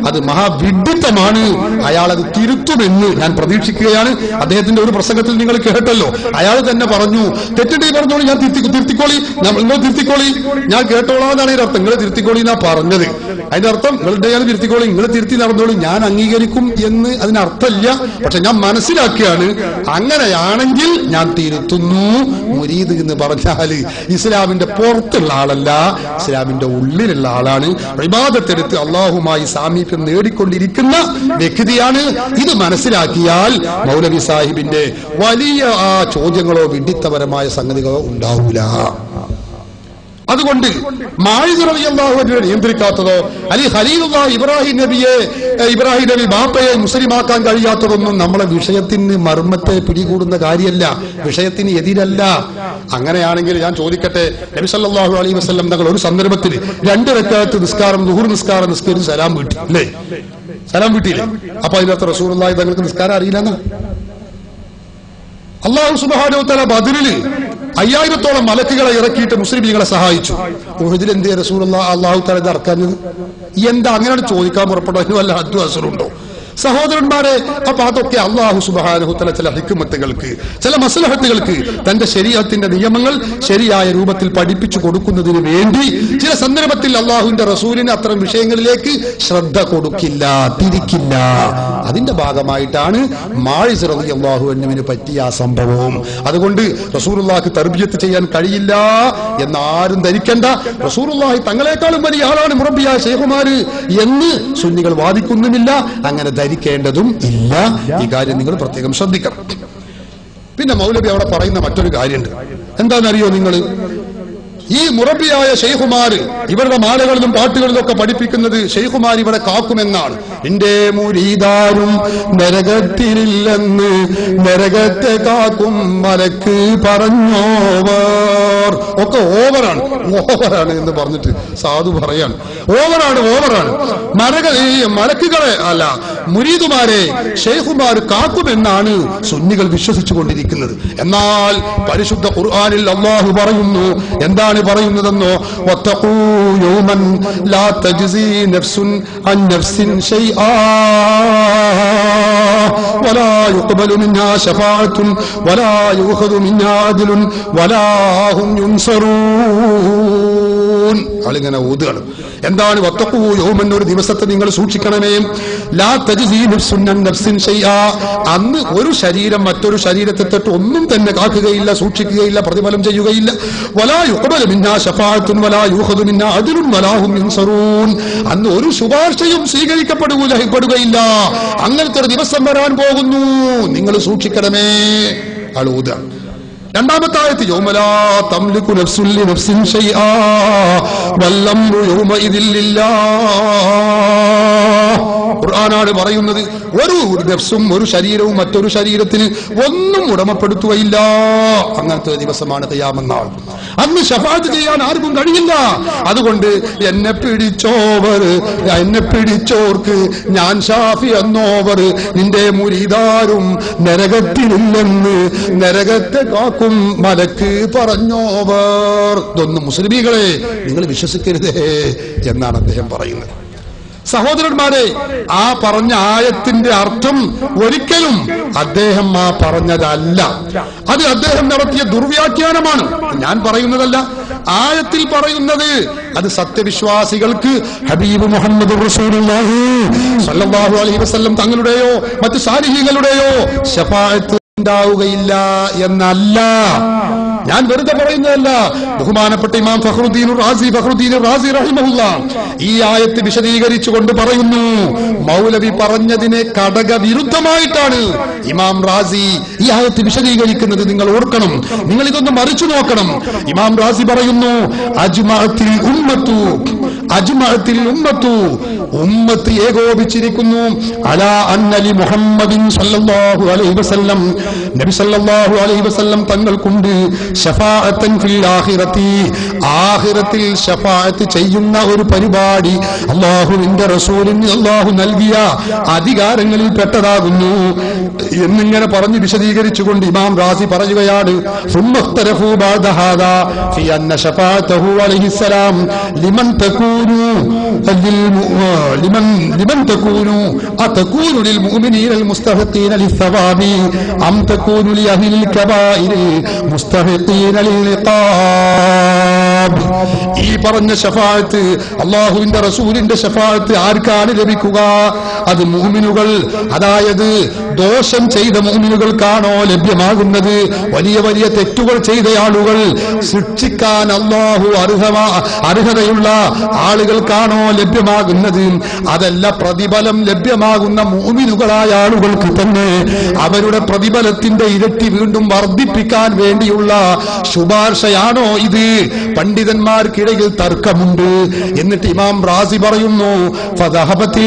അത് മഹാവിഡിത്തമാണ്. അയാൾ അത് തിരുത്തുമെന്ന് ഞാൻ പ്രതീക്ഷിക്കുകയാണ്. അദ്ദേഹത്തിന്റെ ഒരു പ്രസംഗത്തിൽ നിങ്ങൾ കേട്ടല്ലോ, അയാൾ തന്നെ പറഞ്ഞു, തെറ്റുണ്ടെങ്കിൽ പറഞ്ഞോളി, ഞാൻ തിരുത്തിക്കോളി, നിങ്ങൾ തിരുത്തിക്കോളി, ഞാൻ കേട്ടോളാന്നാണ് ഇതിന്റെ അർത്ഥം. നിങ്ങൾ തിരുത്തിക്കോളി എന്നാ പറഞ്ഞത്. അതിന്റെ അർത്ഥം നിങ്ങളുടെ ഞാൻ തിരുത്തിക്കോളി, നിങ്ങൾ തിരുത്തി നടന്നോളി, ഞാൻ അംഗീകരിക്കും എന്ന് അതിനർത്ഥമില്ല. പക്ഷെ ഞാൻ മനസ്സിലാക്കുകയാണ്, അങ്ങനെയാണെങ്കിൽ ഞാൻ തിരുത്തുന്നു. മുരീദ് എന്ന് പറഞ്ഞാൽ ഇസ്ലാമിന്റെ പുറത്തുള്ള ആളല്ല, ഇസ്ലാമിന്റെ ഉള്ളിലുള്ള ആളാണ്. ഇബാദത്തെടുത്ത് അള്ളാഹുമായി സാമീപ്യം നേടിക്കൊണ്ടിരിക്കുന്ന വ്യക്തിയാണ്. ഇത് മനസ്സിലാക്കിയാൽ മൗലവി സാഹിബിന്റെ വലിയ ചോദ്യങ്ങളോ വിഡിത്തപരമായ സംഗതികളോ ഉണ്ടാവൂല. അതുകൊണ്ട് മാഇസ് റളിയല്ലാഹു അൻഹുവിനെ നിയന്ത്രിക്കാത്തതോ അല്ലെങ്കിൽ ഖലീലുല്ലാഹ് ഇബ്രാഹിം നബി ബാപ്പയെ മുസ്ലിമാക്കാൻ കഴിയാത്തതൊന്നും നമ്മളെ വിഷയത്തിന് മർമ്മത്തെ പിടികൂടുന്ന കാര്യമല്ല, വിഷയത്തിന് എതിരല്ല. അങ്ങനെയാണെങ്കിൽ ഞാൻ ചോദിക്കട്ടെ, നബി സല്ലല്ലാഹു അലൈഹി വസല്ലം തങ്ങൾ ഒരു സന്ദർഭത്തിൽ 2 റക്അത്ത് നിസ്കാരം, ദുഹൂർ നിസ്കാരം നിസ്കരിച്ച് സലാം വീട്ടി അല്ലേ? സലാം വീട്ടിയില്ലേ? അപ്പൊ അതിനകത്ത് റസൂലുള്ളാഹി തങ്ങൾക്ക് നിസ്കാരം അറിയില്ലെന്നാ? അല്ലാഹു സുബ്ഹാനഹു വ തആല ബദറിൽ 5000-ഓളം മലക്കുകളെ ഇറക്കിയിട്ട് മുസ്ലിമീങ്ങളെ സഹായിച്ചു. ഉഹദിൽ എന്തേ റസൂലുള്ളാഹി അല്ലാഹു തആല ഇറക്കാഞ്ഞത്? എന്താ അങ്ങനെ ചോദിക്കാൻ പുറപ്പെട്ടു? വല്ല ഹദ്ദും അസ്റുണ്ടോ? സഹോദരന്മാരെ, അപ്പൊ അതൊക്കെ അല്ലാഹു സുബ്ഹാനഹു തആല ചില ഹിക്മത്തുകൾക്ക്, ചില മസ്ലഹത്തുകൾക്ക്, തന്റെ ശരീഅത്തിന്റെ നിയമങ്ങൾ ശരിയായ രൂപത്തിൽ പഠിപ്പിച്ചു കൊടുക്കുന്നതിന് വേണ്ടി ചില സന്ദർഭത്തിൽ അല്ലാഹുവിന്റെ റസൂലിന് അത്തരം വിഷയങ്ങളിലേക്ക് ശ്രദ്ധ കൊടുക്കില്ല, തിരിക്കില്ല. അതിന്റെ ഭാഗമായിട്ടാണ് മാഇസ് റളിയല്ലാഹു അൻഹുവിനെ പറ്റിയ ആ സംഭവം. അതുകൊണ്ട് റസൂലുള്ളാഹിക്ക് തർബിയത്ത് ചെയ്യാൻ കഴിയില്ല എന്നാരും ധരിക്കണ്ട. റസൂലുള്ളാഹി തങ്ങളെക്കാളും വലിയ ആളാണ് മുറബ്ബിയായ ശൈഖുമാര് എന്ന് സുന്നികൾ വാദിക്കുന്നുമില്ല, അങ്ങനെ ധരിക്കേണ്ടതും ഇല്ല. ഈ കാര്യം നിങ്ങൾ പ്രത്യേകം ശ്രദ്ധിക്കണം. പിന്നെ മൗലവി അവിടെ പറയുന്ന മറ്റൊരു കാര്യമുണ്ട്. എന്താണെന്നറിയോ നിങ്ങൾ? ഈ മുറബിയായ ശൈഖുമാർ ഇവരുടെ മാലകളിലും പാട്ടുകളിലും ഒക്കെ പഠിപ്പിക്കുന്നത് ശൈഖുമാർ ഇവിടെ കാക്കുമെന്നാണ്. എന്റെ മുരീദാരും നരകത്തിലില്ലെന്ന് നരകത്തെ കാക്കും മലക്ക് പറഞ്ഞോവർ. ഒക്കെ ഓവറാണ് എന്ന് പറഞ്ഞിട്ട് സാധു പറയാണ്. ഓവറാണ്. മലക്കുകളെ അല്ല, മുരീദുമാരെ ശൈഖുമാർ കാക്കുമെന്നാണ് സുന്നികൾ വിശ്വസിച്ചു കൊണ്ടിരിക്കുന്നത്. എന്നാൽ പരിശുദ്ധ ഖുർആനിൽ അല്ലാഹു പറയുന്നു, എന്താണ് പറയുന്നതെന്നോ? വത്തഖൂ യൗമൻ ലാ തജ്സി നഫ്സുൻ അൻ നഫ്സിൻ ശൈആ വലാ യുഖ്ബലു മിൻഹാ ശഫാഅത്തുൻ വലാ യുഖദു മിൻഹാ അദ്ലുൻ വലാ ഹും യുൻസറൂൻ. ആളിങ്ങനെ ഓതുകയാണ്. എന്താണ് വത്തഖൂ യൗമൻ? ഒരു ദിവസത്തെ നിങ്ങൾ സൂക്ഷിക്കണമേ. ലാ തജ്സി നഫ്സുൻ അൻ നഫ്സിൻ ശൈആ. അന്ന് ഒരു ശരീരം മറ്റൊരു ശരീരത്തെ തൊട്ട് ഒന്നും തന്നെ കാക്കുകയില്ല, സൂക്ഷിക്കുകയില്ല, പ്രതിഫലം ചെയ്യുകയില്ല. വലാ യുഖ്ബലു മിൻഹാ ശഫാഅത്തുൻ വലാ യുഖദു മിൻഹാ അദ്ലുൻ വലാ ഹും യുൻസറൂൻ. അന്ന് ഒരു ശുപാർശയും സ്വീകരിക്കപ്പെടുകയില്ല. അങ്ങനത്തെ ഒരു ദിവസം വരാൻ പോകുന്നു, നിങ്ങൾ സൂക്ഷിക്കണമേ. ആളൂത. രണ്ടാമത്തെ ആയത്ത് യൗമലാ തംലികു നഫ്സുൻ ലിനഫ്സിൻ ശൈആ വല്ലംറു യൗമഇദിൻ ലില്ലാഹ്. ഖുർആനാണ് പറയുന്നത്, ഒരു നഫ്സും ഒരു ശരീരവും മറ്റൊരു ശരീരത്തിന് ഒന്നും ഉടമപ്പെടുത്തുകയില്ല. അങ്ങനത്തെ ദിവസമാണ് ഖിയാമത്ത് നാൾ. അന്ന് ശഫാഅത്ത് ചെയ്യാൻ ആർക്കും കഴിയില്ല. അതുകൊണ്ട് എന്നെ പിടിച്ചോർക്ക് ഞാൻ ഷാഫി എന്നോവർ. നിന്റെ മുരീദാരും നരകത്തിലില്ലെന്ന് നരകത്തെ കാക്കും മലക്ക് പറഞ്ഞോവർ. ഇതൊന്നും മുസ്ലിമീങ്ങളെ നിങ്ങൾ വിശ്വസിക്കരുതേ എന്നാണ് അദ്ദേഹം പറയുന്നത്. സഹോദരന്മാരെ, ആ പറഞ്ഞ ആയത്തിന്റെ അർത്ഥം ഒരിക്കലും അദ്ദേഹം ആ പറഞ്ഞതല്ല. അത് അദ്ദേഹം നടത്തിയ ദുർവ്യാഖ്യാനമാണ്. ഞാൻ പറയുന്നതല്ല, ആയത്തിൽ പറയുന്നത് അത് സത്യവിശ്വാസികൾക്ക് ഹബീബ് മുഹമ്മദ് റസൂലുള്ളാഹി സ്വല്ലല്ലാഹു അലൈഹി വസല്ലം തങ്ങളുടെയോ മറ്റു സാലിഹീങ്ങളുടെയോ ശഫാഅത്ത് ഉണ്ടാവുകയില്ല എന്നല്ല. ഞാൻ വെറുതെ പറയുന്നതല്ല. ബഹുമാനപ്പെട്ട ഇമാം ഫഖ്റുദ്ദീൻ റാസി റഹിമഹുല്ലാഹ് ഈ ആയത്ത് വിശദീകരിച്ചുകൊണ്ട് പറയുന്നു, മൗലവി പറഞ്ഞതിനെ കടക വിരുദ്ധമായിട്ടാണ് ഇമാം റാസി ഈ ആയത്ത് വിശദീകരിക്കുന്നത്. നിങ്ങൾ ഓർക്കണം, നിങ്ങൾ ഇതൊന്ന് മറിച്ചു നോക്കണം. ഇമാം റാസി പറയുന്നു, അജ്മഅത്തിൽ ഉമ്മത്ത് ഏകോപിച്ചിരിക്കുന്നു അലാ അന്നലി മുഹമ്മദിൻ സല്ലല്ലാഹു അലൈഹി വസല്ലം, നബി സല്ലല്ലാഹു അലൈഹി വസല്ലം തങ്ങൾക്കുണ്ട് ശഫാഅത്തൻ ഫിൽ ആഖിറതി, ആഖിറത്തിൽ ശഫാഅത്ത് ചെയ്യുന്ന ഒരു പരിപാടി അല്ലാഹുവിന്റെ റസൂലിന് അല്ലാഹു നൽകിയ അധികാരങ്ങളിൽ പെട്ടതാകുന്നു എന്നിങ്ങനെ പറഞ്ഞ് വിശദീകരിച്ചുകൊണ്ട് ഇമാം റാസി പറയുകയാണ്, സുമ്മഖ്തറഫു ബഅദ ഹാദാ ഫി അന്ന ശഫാഅതഹു അലൈഹിസ്സലാം ലിമൻ തകൂനു അതകൂനു ലിൽമുഅ്മിനീന അൽമുസ്തഹിഖീന ലിസ്സവാബി അം തകൂനു ലിഅഹ്ലിൽ കബായിരി മുസ്തഹിഖീന ലിൽഇഖാബ്. ഈ പറഞ്ഞ ശഫാഅത്ത്, അല്ലാഹുവിന്റെ റസൂലിന്റെ ശഫാഅത്ത് ആർക്കാണ് ലഭിക്കുക? അത് മുഅ്മിനുകൾ, അതായത് ദോഷം ചെയ്ത മുഅ്മിനുകൾക്കാണോ ലഭ്യമാകുന്നത്? വലിയ വലിയ തെറ്റുകൾ ചെയ്ത ആളുകൾ, ശിക്ഷിക്കാൻ അല്ലാഹു അർഹതയുള്ള ആളുകൾക്കാണോ ലഭ്യമാകുന്നത്? അതല്ല, പ്രതിഫലം ലഭ്യമാകുന്ന മുഅ്മിനുകളായ ആളുകൾക്ക് തന്നെ അവരുടെ പ്രതിഫലത്തിന്റെ ഇരട്ടി വീണ്ടും വർദ്ധിപ്പിക്കാൻ വേണ്ടിയുള്ള ശുപാർശയാണോ ഇത്? പണ്ഡിതന്മാർക്കിടയിൽ തർക്കമുണ്ട്. എന്നിട്ട് ഇമാം റാസി പറയുന്നു, ഫദഹബത്തിൽ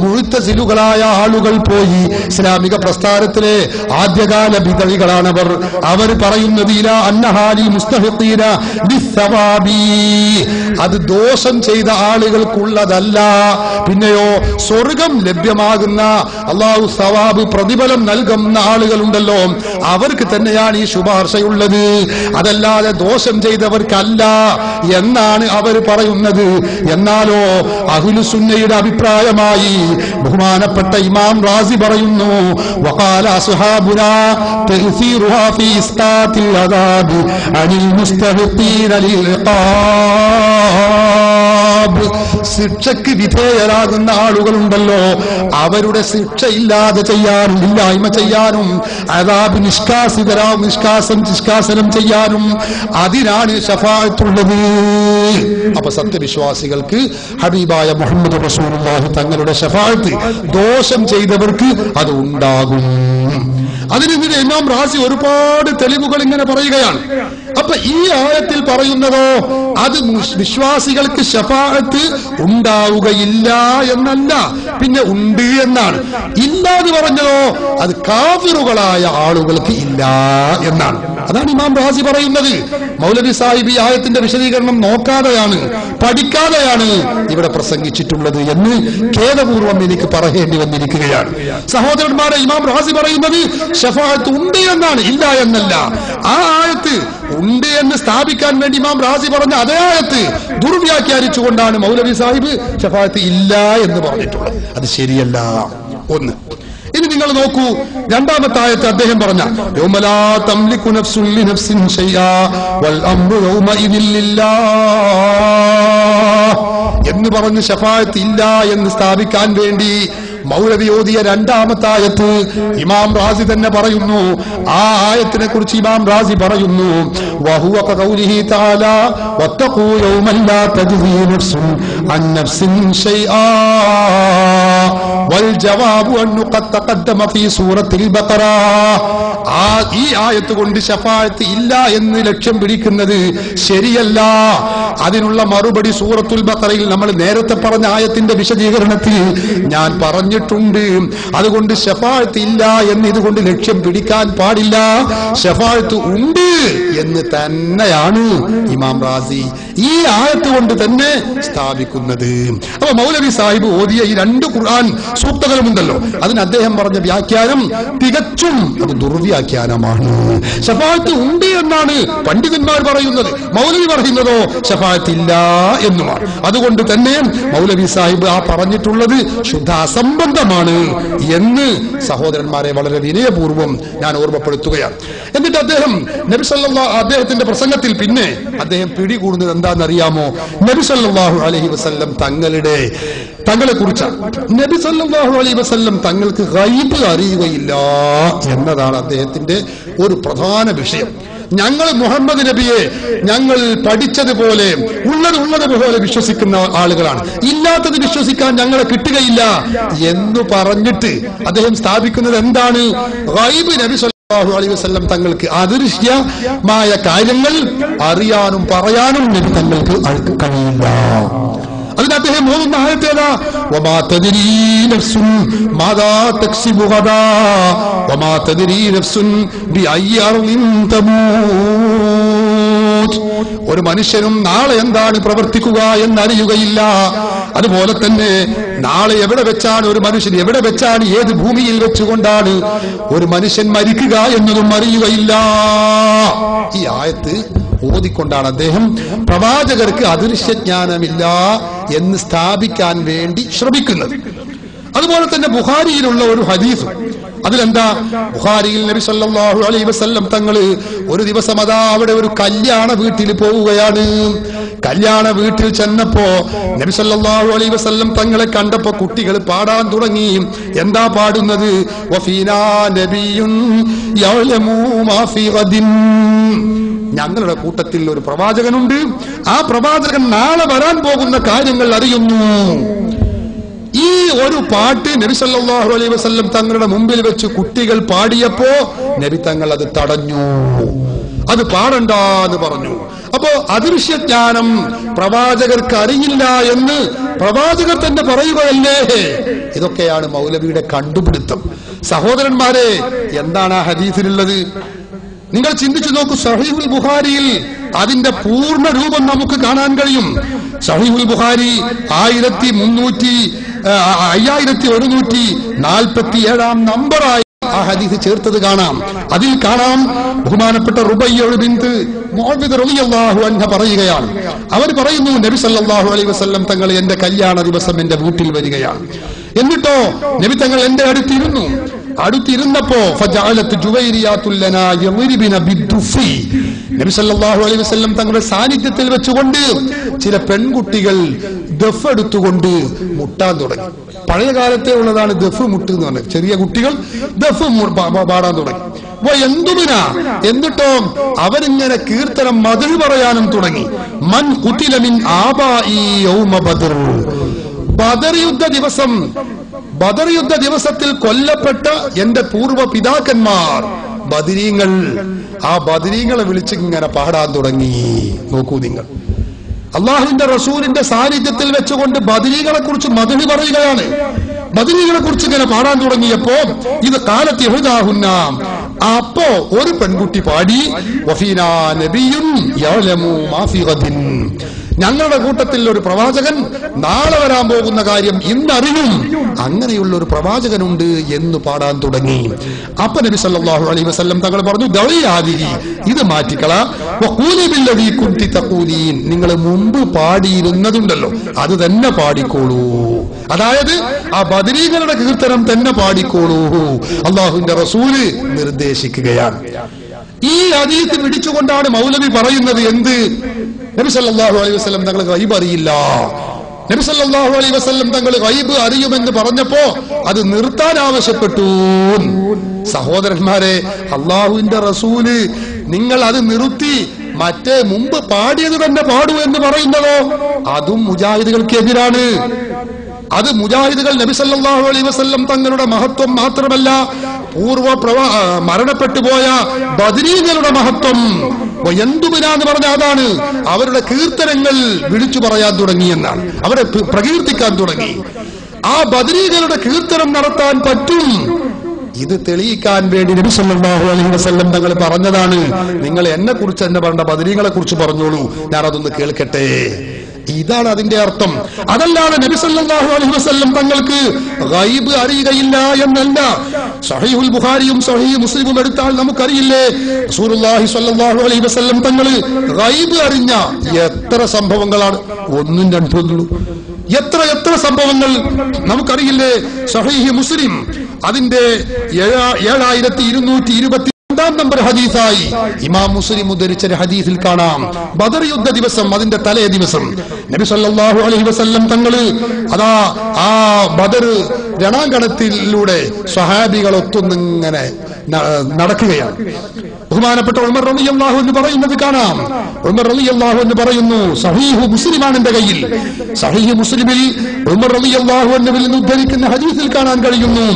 മുഅ്തസിലുകളായ ആളുകൾ പോയി, ഇസ്ലാമിക പ്രസ്ഥാനത്തിലെ ആദ്യകാല ബിദഅകളാണവർ. അവർ പറയുന്നത് ഇലാ അന്നഹാലിൽ മുസ്തഹിഖീന ലിസ്സവാബി, അത് ദോഷം ചെയ്ത ആളുകൾക്കുള്ളതല്ല. പിന്നെയോ സ്വർഗം ലഭ്യമാകുന്ന, അല്ലാഹു സവാബ് പ്രതിഫലം നൽകുന്ന ആളുകളുണ്ടല്ലോ, അവർക്ക് തന്നെയാണ് ഈ ശുപാർശയുള്ളത്, അതല്ലാതെ ദോഷം ചെയ്തവർക്കല്ല എന്നാണ് അവർ പറയുന്നത്. എന്നാലോ അഹ്ലുസുന്നയുടെ അഭിപ്രായമായി ബഹുമാനപ്പെട്ട ഇമാം റാസി പറയുന്നു, വഖാല അസ്ഹാബുനാ തഅ്സീറുഹാ ഫീ ഇസ്ഖാത്തിൽ അദാബി അനിൽ മുസ്തഹിഖീന ലിൽഇഖാബ്. ശിക്ഷയ്ക്ക് വിധേയരാകുന്ന ആളുകളുണ്ടല്ലോ, അവരുടെ ശിക്ഷ ഇല്ലാതെ ചെയ്യാനും ഇല്ലായ്മ ചെയ്യാനും അദാബ് നിഷ്കാസനം ചെയ്യാനും അതിനാണ് ശഫാഅത്തുള്ളത്. അപ്പൊ സത്യവിശ്വാസികൾക്ക് ഹബീബായ മുഹമ്മദ് റസൂലുള്ളാഹി തങ്ങളുടെ ശഫാഅത്ത് ദോഷം ചെയ്തവർക്ക് അത് ഉണ്ടാകും. അതിനെതിരെ ഇമാം റാസി ഒരുപാട് തെളിവുകൾ ഇങ്ങനെ പറയുകയാണ്. അപ്പൊ ഈ ആയത്തിൽ പറയുന്നതോ അത് വിശ്വാസികൾക്ക് ശഫാഅത്ത് ഉണ്ടാവുകയില്ല എന്നല്ല, പിന്നെ ഉണ്ട് എന്നാണ്. ഇല്ല എന്ന് പറഞ്ഞതോ അത് കാഫിറുകളായ ആളുകൾക്ക് ഇല്ല എന്നാണ്. അതാണ് ഇമാം റാസി പറയുന്നത്. മൗലവി സാഹിബ് ഈ ആയത്തിന്റെ വിശദീകരണം നോക്കാതെയാണ്, പഠിക്കാതെയാണ് ഇവിടെ പ്രസംഗിച്ചിട്ടുള്ളത് എന്ന് ഖേദപൂർവം എനിക്ക് പറയേണ്ടി വന്നിരിക്കുകയാണ്. സഹോദരന്മാരെ, ഇമാം റാസി പറയുന്നത് ശഫാഅത്ത് ഉണ്ട് എന്നാണ്, ഇല്ല എന്നല്ല. ആ ആയത്ത് ഉണ്ട് എന്ന് സ്ഥാപിക്കാൻ വേണ്ടി ഇമാം റാസി പറഞ്ഞ അതേ ആയത്ത് ദുർവ്യാഖ്യാനിച്ചുകൊണ്ടാണ് മൗലവി സാഹിബ് ശഫാഅത്ത് ഇല്ല എന്ന് പറഞ്ഞിട്ടുള്ളത്. അത് ശരിയല്ല. ഒന്ന്. ഇനി നിങ്ങൾ നോക്കൂ, രണ്ടാമത്തെ ആയത്ത് അദ്ദേഹം പറഞ്ഞ യൗമലാ തംലികു നഫ്സുൻ ലിനഫ്സിൻ ശൈആ വൽ അംറു യൗമഇദിൻ ലില്ലാഹ് എന്ന് പറഞ്ഞ് ശഫാഅത്ത് ഇല്ല എന്ന് സ്ഥാപിക്കാൻ വേണ്ടി മൗലവി ഓതിയ രണ്ടാമത്തെ ആയത്ത് ഇമാം റാസി തന്നെ പറയുന്നു. ആ ആയത്തിനെ കുറിച്ച് ഇമാം റാസി പറയുന്നു, വഹുവ ഖൗലിഹി തആല വത്തഖൂ യൗമൻ ലാ തജ്സീ നഫ്സുൻ അൻ നഫ്സിൻ ശൈആ വൽ ജവാബു അന്നു ഖദ് തഖദ്ദമ ഫീ സൂറത്തിൽ ബഖറ. ഈ ആയത്ത് കൊണ്ട് ശഫാഅത്ത് ഇല്ല എന്ന് ലക്ഷ്യം പിടിക്കുന്നത് ശരിയല്ല. അതിനുള്ള മറുപടി സൂറത്തുൽ ബഖറയിൽ നമ്മൾ നേരത്തെ പറഞ്ഞ ആയത്തിന്റെ വിശദീകരണത്തിൽ ഞാൻ പറഞ്ഞിട്ടുണ്ട്. അതുകൊണ്ട് ശഫാഅത്ത് ഇല്ല എന്ന് ഇതുകൊണ്ട് ലക്ഷ്യം പിടിക്കാൻ പാടില്ല. ശഫാഅത്ത് ഉണ്ട് എന്ന് തന്നെയാണ് ഇമാം റാസി ഈ ആയത്ത് കൊണ്ട് തന്നെ സ്ഥാപിക്കുന്നത്. അപ്പൊ മൗലവി സാഹിബ് ഓതിയ ഈ രണ്ട് ഖുർആൻ സൂക്തങ്ങളുമുണ്ടല്ലോ, അതിന് അദ്ദേഹം പറഞ്ഞ വ്യാഖ്യാനം തികച്ചും അത് ദുർവ്യാഖ്യാനമാണ്. ശഫാഅത്ത് ഉണ്ട് എന്നാണ് പണ്ഡിതന്മാർ പറയുന്നത്, മൗലവി പറയുന്നതോ ശഫാഅത്ത് ഇല്ല എന്നുമാണ്. അതുകൊണ്ട് തന്നെ മൗലവി സാഹിബ് ആ പറഞ്ഞിട്ടുള്ളത് ശുദ്ധ അസംബന്ധമാണ് എന്ന് സഹോദരന്മാരെ വളരെ വിനയപൂർവ്വം ഞാൻ ഓർമ്മപ്പെടുത്തുകയാണ്. എന്നിട്ട് അദ്ദേഹത്തിന്റെ പ്രസംഗത്തിൽ പിന്നെ അദ്ദേഹം പിടികൂടുന്നത് എന്താണെന്നറിയാമോ? നബി സല്ലല്ലാഹു അലൈഹി വസല്ലം തങ്ങളെ കുറിച്ചാണ്. നബി സല്ലല്ലാഹു അലൈഹി വസല്ലം തങ്ങൾക്ക് ഗൈബ് അറിയുകയില്ല എന്നതാണ് അദ്ദേഹത്തിന്റെ ഒരു പ്രധാന വിഷയം. ഞങ്ങൾ മുഹമ്മദ് നബിയെ ഞങ്ങൾ പഠിച്ചതുപോലെ ഉള്ളതുപോലെ വിശ്വസിക്കുന്ന ആളുകളാണ്, ഇല്ലാത്തത് വിശ്വസിക്കാൻ ഞങ്ങളെ കിട്ടുകയില്ല എന്ന് പറഞ്ഞിട്ട് അദ്ദേഹം സ്ഥാപിക്കുന്നത് എന്താണ്? ഗൈബ് നബി സല്ലല്ലാഹു അലൈഹി വസല്ലം തങ്ങൾക്ക് അദൃശ്യമായ കാര്യങ്ങൾ അറിയാനും പറയാനും നബി തങ്ങൾക്ക് കഴിയില്ല. അതിന് അദ്ദേഹം ഓതുന്ന ആയത്തേതാ? വമാ തദ്രീ നഫ്സുൻ മാദാ തക്സിബു ഗദാ വമാ തദ്രീ നഫ്സുൻ ബിഅയ്യി അർളിൻ തമൂത്. ഒരു മനുഷ്യനും നാളെ എന്താണ് പ്രവർത്തിക്കുക എന്നറിയുകയില്ല. അതുപോലെ തന്നെ നാളെ എവിടെ വെച്ചാണ് ഒരു മനുഷ്യൻ, എവിടെ വെച്ചാണ്, ഏത് ഭൂമിയിൽ വെച്ചുകൊണ്ടാണ് ഒരു മനുഷ്യൻ മരിക്കുക എന്നതും അറിയുകയില്ല. ഈ ആയത്ത് ഓതിക്കൊണ്ടാണ് അദ്ദേഹം പ്രവാചകർക്ക് അദൃശ്യജ്ഞാനമില്ല എന്ന് സ്ഥാപിക്കാൻ വേണ്ടി ശ്രമിക്കുന്നത്. അതുപോലെ തന്നെ ബുഖാരിയിലുള്ള ഒരു ഹദീസ്, അതിലെന്താ? ബുഖാരിയിൽ നബി സല്ലല്ലാഹു അലൈഹി വസല്ലം തങ്ങള് ഒരു ദിവസം അതാ അവിടെ ഒരു കല്യാണ വീട്ടിൽ പോവുകയാണ്. കല്യാണ വീട്ടിൽ ചെന്നപ്പോ നബി സല്ലല്ലാഹു അലൈഹി വസല്ലം തങ്ങളെ കണ്ടപ്പോ കുട്ടികൾ പാടാൻ തുടങ്ങി. എന്താ പാടുന്നത്? വഫീനാ നബിയുൻ യഅലമു മാ ഫീ ഗദിൻ. ഞങ്ങളുടെ കൂട്ടത്തിൽ ഒരു പ്രവാചകനുണ്ട്, ആ പ്രവാചകൻ നാളെ വരാൻ പോകുന്ന കാര്യങ്ങൾ അറിയുന്നു. ഈ ഒരു പാട്ട് നബി സല്ലല്ലാഹു അലൈഹി വസല്ലം തങ്ങളുടെ മുമ്പിൽ വെച്ച് കുട്ടികൾ പാടിയപ്പോ നബി തങ്ങൾ അത് തടഞ്ഞു, അത് പാടണ്ടെന്ന് പറഞ്ഞു. അപ്പോ അദൃശ്യജ്ഞാനം പ്രവാചകർക്ക് അറിയില്ല എന്ന് പ്രവാചകർ തന്നെ പറയുകയല്ലേ? ഇതൊക്കെയാണ് മൗലവിയുടെ കണ്ടുപിടുത്തം. സഹോദരന്മാരെ, എന്താണ് ആ ഹദീസിലുള്ളത്? നിങ്ങൾ ചിന്തിച്ചു നോക്കൂ. സഹീഹുൽ ബുഖാരിയിൽ അതിന്റെ പൂർണ്ണ രൂപം നമുക്ക് കാണാൻ കഴിയും. സഹീഹുൽ ബുഖാരി 5147 നമ്പറായി ആ ഹദീസ് ചേർത്തത് കാണാം. അതിൽ കാണാം, ബഹുമാനപ്പെട്ട റുബയ്യ ബിൻത് മുഅവ്വിദ് റളിയല്ലാഹു അൻഹ പറയുകയാണ്. അവർ പറയുന്നു, നബി സല്ലല്ലാഹു അലൈഹി വസല്ലം തങ്ങൾ എന്റെ കല്യാണ ദിവസം എന്റെ വീട്ടിൽ വരികയാണ്. എന്നിട്ടോ നബി തങ്ങൾ എന്റെ അടുത്തിരുന്നപ്പോ ഫജഅലത് ജുവൈരിയാത്തുൽ ലനാ യളിബിന ബിദ്ദുഫി. നബി സല്ലല്ലാഹു അലൈഹി വസല്ലം തങ്ങളുടെ സാന്നിധ്യത്തിൽ വെച്ചുകൊണ്ട് ചില പെൺകുട്ടികൾ ദഫ് എടുത്തുകൊണ്ട് മുട്ടാൻ തുടങ്ങി. പഴയ കാലത്തെ ഉള്ളതാണ് ദഫ് മുട്ട് എന്ന് പറഞ്ഞത്. ചെറിയ കുട്ടികൾ ദഫ് പാടാൻ തുടങ്ങി. എന്തുമിനാ, എന്നിട്ടോ അവരിങ്ങനെ കീർത്തനം മധു പറയാനും തുടങ്ങി. മൻ ഖുതില മിൻ ആബാഇ യൗമ ബദർ. ബദർ യുദ്ധ ദിവസത്തിൽ കൊല്ലപ്പെട്ട എന്റെ പൂർവ്വ പിതാക്കന്മാർ ബദരീങ്ങൾ, ആ ബദരീങ്ങളെ വിളിച്ച് ഇങ്ങനെ പാടാൻ തുടങ്ങി. നോക്കൂ നിങ്ങൾ, അള്ളാഹുവിന്റെ റസൂലിന്റെ സാന്നിധ്യത്തിൽ വെച്ചുകൊണ്ട് ബദരീകളെ കുറിച്ച് മദ്ഹ് പറയുകയാണ്. ബദരീകളെ കുറിച്ച് ഇങ്ങനെ പാടാൻ തുടങ്ങിയപ്പോ ഇത് കാലത്ത് യഹൂദാഹുന്ന, അപ്പോ ഒരു പെൺകുട്ടി പാടി, വഫീനാ നബിയുൻ യഅലമു മാ ഫീ ഗദിൻ. ഞങ്ങളുടെ കൂട്ടത്തിൽ ഒരു പ്രവാചകൻ നാളെ വരാൻ പോകുന്ന കാര്യം ഇന്നറിയും, അങ്ങനെയുള്ള ഒരു പ്രവാചകനുണ്ട് എന്ന് പാടാൻ തുടങ്ങി. അപ്പൊ നബി സല്ലല്ലാഹു അലൈഹി വസല്ലം തങ്ങൾ പറഞ്ഞു, ദഈആദിഹി, ഇത് മാറ്റിക്കള, വഖൂലി ബില്ലദീ കുൻതി തഖൂലീൻ, നിങ്ങൾ മുമ്പ് പാടിയിരുന്നതുണ്ടല്ലോ അത് തന്നെ പാടിക്കോളൂ. അതായത് ആ ബദരീകളുടെ കീർത്തനം തന്നെ പാടിക്കോളൂ. അല്ലാഹുവിന്റെ റസൂല് നിർദ്ദേശിക്കുകയാണ്. ഈ ഹദീസ് പിടിച്ചുകൊണ്ടാണ് മൗലവി പറയുന്നത്, എന്ത്? നബി സല്ലല്ലാഹു അലൈഹി വസല്ലം തങ്ങൾ ഗൈബ് അറിയില്ല. നബി സല്ലല്ലാഹു അലൈഹി വസല്ലം തങ്ങൾ ഗൈബ് അറിയുമെന്ന് പറഞ്ഞപ്പോ അത് നിർത്താൻ ആവശ്യപ്പെട്ടു. സഹോദരന്മാരെ, അള്ളാഹുവിന്റെ റസൂല് നിങ്ങൾ അത് നിർത്തി മറ്റേ മുമ്പ് പാടിയത് തന്നെ പാടൂ എന്ന് പറയുന്നതോ അതും മുജാഹിദുകൾക്കെതിരാണ്. അത് മുജാഹിദുകൾ നബി സല്ലല്ലാഹു അലൈഹി വസല്ലം തങ്ങളുടെ മഹത്വം മാത്രമല്ല, മരണപ്പെട്ടു പോയ ബദരീങ്ങളുടെ മഹത്വം എന്തുമിനാന്ന് പറഞ്ഞ അതാണ്. അവരുടെ കീർത്തനങ്ങൾ വിളിച്ചു പറയാൻ തുടങ്ങി എന്നാണ്, അവരെ പ്രകീർത്തിക്കാൻ തുടങ്ങി. ആ ബദരീകളുടെ കീർത്തനം നടത്താൻ പറ്റും, ഇത് തെളിയിക്കാൻ വേണ്ടി നബി സല്ലല്ലാഹു അലൈഹി വസല്ലം തങ്ങൾ പറഞ്ഞതാണ്. നിങ്ങൾ എന്നെ കുറിച്ച് എന്നെ പറഞ്ഞ ബദരീങ്ങളെ കുറിച്ച് പറഞ്ഞോളൂ, ഞാൻ അതൊന്ന് കേൾക്കട്ടെ. ഇതാണ് അതിന്റെ അർത്ഥം. അതല്ലാതെ നബി സല്ലല്ലാഹു അലൈഹി വസല്ലം തങ്ങൾക്ക് ഗൈബ് അറിയുകയില്ല എന്നല്ല. സഹീഹുൽ ബുഖാരിയും സഹീഹ് മുസ്ലിമും എടുത്താൽ നമുക്കറിയില്ലേ, റസൂലുള്ളാഹി സ്വല്ലല്ലാഹു അലൈഹി വസല്ലം തങ്ങൾ ഗൈബ് അറിഞ്ഞ എത്ര സംഭവങ്ങളാണ്, ഒന്നും രണ്ടും എത്ര സംഭവങ്ങൾ നമുക്കറിയില്ലേ. സഹീഹ് മുസ്ലിം അതിന്റെ 7222 നമ്പർ ഹദീസായി ഇമാം മുസ്ലിം ഉദ്ധരിച്ച ഹദീസിൽ കാണാം, ബദർ യുദ്ധ ദിവസം, അതിന്റെ തലേ ദിവസം നബി സല്ലല്ലാഹു അലൈഹി വസല്ലം തങ്ങൾ അതാ ആ ബദർ രണാങ്കണത്തിലൂടെ സ്വഹാബികൾ ഒത്തുന്നിങ്ങനെ നടക്കുകയാണ്. ബഹുമാനപ്പെട്ട ഉമർ റളിയല്ലാഹു അൻഹു പറയുന്നത് കാണാം. ഉമർ റളിയല്ലാഹു അൻഹു പറയുന്നു, സഹീഹ് മുസ്ലിമാണ് എന്റെ കയ്യിൽ. സഹീഹ് മുസ്ലിമിൽ ഉമർ റളിയല്ലാഹു അൻഹുവിൽ നിന്ന് ഉദ്ധരിക്കുന്ന ഹദീസിൽ കാണാൻ കഴിയുന്നു,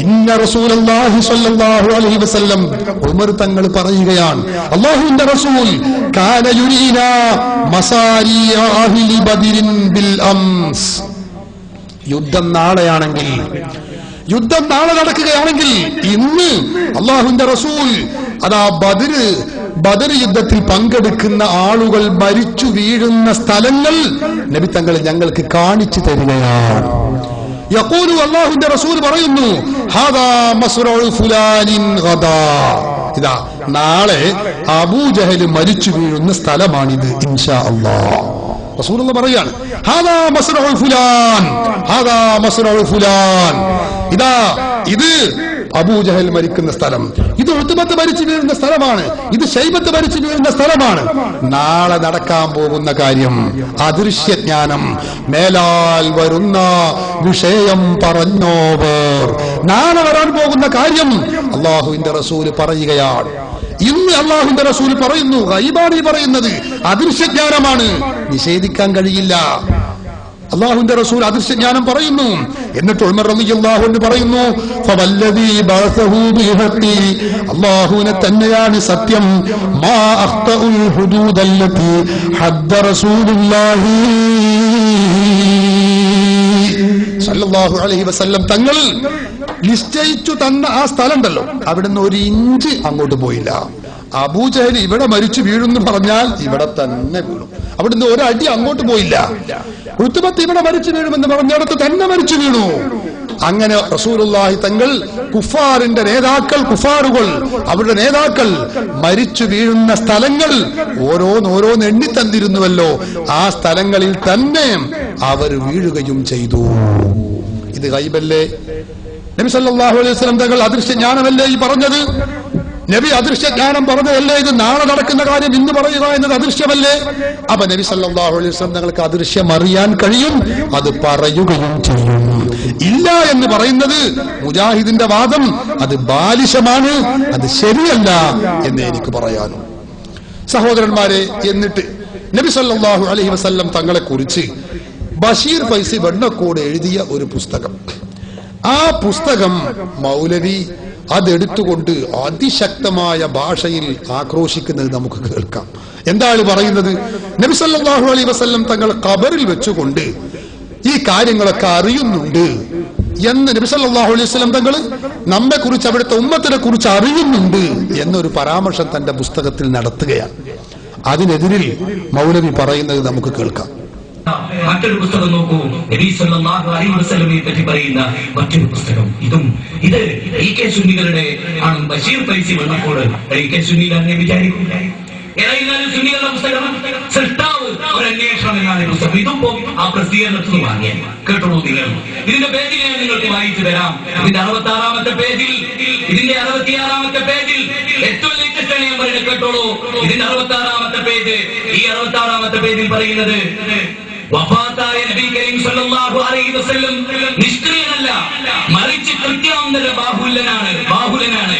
ഇന്ന റസൂലുള്ളാഹി സ്വല്ലല്ലാഹു അലൈഹി വസല്ലം, ഉമർ തങ്ങൾ പറയുകയാണ്, അല്ലാഹുവിന്റെ റസൂൽ കാന യുരീനാ മസാരിയ അഹ്ലി ബദരിൻ ബിൽ അംസ്. യുദ്ധം നാളെ നടക്കുകയാണെങ്കിൽ ഇന്ന് അല്ലാഹുവിന്റെ റസൂൽ അതാ ബദർ യുദ്ധത്തിൽ പങ്കെടുക്കുന്ന ആളുകൾ മരിച്ചു വീഴുന്ന സ്ഥലങ്ങൾ നബി തങ്ങൾ ഞങ്ങൾക്ക് കാണിച്ചു തരികയാണ്. യഖൂലു, അല്ലാഹുവിന്റെ റസൂൽ പറയുന്നു, ഹാദാ മസ്റഉ ഫുലാനിൻ ഗദാ. ഇതാ നാളെ അബൂജഹൽ മരിച്ചു വീഴുന്ന സ്ഥലമാണിത് ഇൻഷാ അല്ലാഹ്. റസൂലുള്ള പറയാണ്, ഹാദാ മസ്റഉ ഫുലാൻ, ഹാദാ മസ്റഉ ഫുലാൻ. ഇതാ ഇത് അബൂജഹൽ മരിക്കുന്ന സ്ഥലം, ഇത് ഉത്ബത്ത് മരിച്ചു വീഴുന്ന സ്ഥലമാണ്, ഇത് ശൈബത്ത് മരിച്ചു വീഴുന്ന സ്ഥലമാണ്. നാളെ നടക്കാൻ പോകുന്ന കാര്യം അദൃശ്യജ്ഞാനം, മേലാൽ വരുന്ന വിഷയം പറഞ്ഞോവർ. നാളെ വരാൻ പോകുന്ന കാര്യം അല്ലാഹുവിന്റെ റസൂല് പറയുകയാണ്. ഇന്ന് അല്ലാഹുവിന്റെ റസൂൽ പറയുന്നു, ഗൈബാണ് ഈ പറയുന്നത്, അദൃശ്യജ്ഞാനമാണ്, നിഷേധിക്കാൻ കഴിയില്ല. അല്ലാഹുവിന്റെ റസൂൽ അദൃശ്യജ്ഞാനം പറയുന്നു. എന്നിട്ട് ഉമർ റളിയല്ലാഹു അൻഹു പറയുന്നു, ഫവല്ലദീ ബഅസഹു ബിൽഹഖി, അല്ലാഹുവിനെ തന്നെയാണ് സത്യം, മാ അഖ്തഉൽ ഹുദൂദല്ലതി ഹദ്ദ റസൂലുള്ളാഹി സല്ലല്ലാഹു അലൈഹി വസല്ലം തങ്ങൾ നിശ്ചയിച്ചു തന്ന ആ സ്ഥലം ഉണ്ടല്ലോ, അവിടുന്ന് ഒരു ഇഞ്ച് അങ്ങോട്ട് പോയില്ല. അബൂജഹൽ ഇവിടെ മരിച്ചു വീഴുന്നു പറഞ്ഞാൽ ഇവിടെ തന്നെ വീണു, അവിടുന്ന് ഒരടി അങ്ങോട്ട് പോയില്ല. ഉത്ബത്ത് ഇവിടെ മരിച്ചു വീഴുമെന്ന് പറഞ്ഞിടത്ത് തന്നെ മരിച്ചു വീണു. അങ്ങനെ റസൂലുള്ളാഹി തങ്ങൾ കുഫാറിന്റെ നേതാക്കൾ, കുഫാറുകൾ അവരുടെ നേതാക്കൾ മരിച്ചു വീഴുന്ന സ്ഥലങ്ങൾ ഓരോന്ന് എണ്ണിത്തന്നിരുന്നുവല്ലോ, ആ സ്ഥലങ്ങളിൽ തന്നെ അവർ വീഴുകയും ചെയ്തു. ഇത് ഗൈബല്ലേ? നബി സല്ലല്ലാഹു അലൈഹി വസല്ലം തങ്ങൾ അദൃശ്യജ്ഞാനമല്ലേ ഈ പറഞ്ഞത്? നബി അദൃശ്യജ്ഞാനം പറഞ്ഞതല്ലേ ഇത്? നാളെ നടക്കുന്ന കാര്യം ഇന്ന് പറയുക എന്നത് അദൃശ്യമല്ലേ? അപ്പൊ നബി സല്ലല്ലാഹു അലൈഹി വസല്ലം തങ്ങൾക്ക് അദൃശ്യം അറിയാൻ കഴിയും, അത് പറയുകയും ചെയ്യും. ഇല്ല എന്ന് പറയുന്നത് മുജാഹിദിന്റെ വാദം, അത് ബാലിശമാണ്, അത് ശരിയല്ല എന്ന് എനിക്ക് പറയാനു. സഹോദരന്മാരെ, എന്നിട്ട് നബി സല്ലല്ലാഹു അലൈഹി വസല്ലം തങ്ങളെ കുറിച്ച് ബഷീർ ഫൈസി വെണ്ണക്കോട് എഴുതിയ ഒരു പുസ്തകം, ആ പുസ്തകം മൗലവി അതെടുത്തുകൊണ്ട് അതിശക്തമായ ഭാഷയിൽ ആക്രോശിക്കുന്നത് നമുക്ക് കേൾക്കാം. എന്താണ് പറയുന്നത്? നബി സല്ലല്ലാഹു അലൈഹി വസല്ലം തങ്ങൾ ഖബറിൽ വെച്ചുകൊണ്ട് ഈ കാര്യങ്ങളൊക്കെ അറിയുന്നുണ്ട് എന്ന് നബി സല്ലല്ലാഹു അലൈഹി വസല്ലം തങ്ങൾ നമ്മെ കുറിച്ച്, അവിടുത്തെ ഉമ്മത്തിനെ കുറിച്ച് അറിയുന്നുണ്ട് എന്നൊരു പരാമർശം തന്റെ പുസ്തകത്തിൽ നടത്തുകയാണ്. അതിനെതിരിൽ മൗലവി പറയുന്നത് നമുക്ക് കേൾക്കാം. മറ്റൊരു പുസ്തകം നോക്കൂ, നബി സല്ലല്ലാഹു അലൈഹി വസല്ലമയെ പറ്റി പറയുന്ന മറ്റൊരു പുസ്തകം. ഇത് ഇ കെ സുന്നികളുടെ ആണ്. ബഷീർ ഫൈസി വെണ്ണക്കോട് ഇ കെ സുന്നികളെ വിചാരിക്കില്ല, ഏതായാലും സുന്നികളുടെ പുസ്തകം സൃഷ്ടാവ് ഒരു അന്വേഷണം എന്നാണ് പുസ്തകം. ഇതും ആ പ്രസിദ്ധീകരണത്തിൽ നിന്ന് വാങ്ങിയ കേട്ടോളൂ നിങ്ങൾ. ഇതിന്റെ പേജിൽ ഞാൻ നിങ്ങൾക്ക് വായിച്ചു തരാം. ഇതിന്റെ 66-ാമത്തെ പേജിൽ, ഇതിന്റെ 66-ാമത്തെ പേജിൽ ഏറ്റവും ലേറ്റസ്റ്റ് ആണ് ഞാൻ പറയുന്നത്, കേട്ടോളൂ. ഇതിന്റെ 66-ാമത്തെ പേജ്, ഈ 66-ാമത്തെ പേജിൽ പറയുന്നത്, വഫാത്തായ നബി കരീം സല്ലല്ലാഹു അലൈഹി വസല്ലം നിഷ്ക്രിയനല്ല, മറിച്ച് കൃത്യാന്തര ബാഹുലനാണ്.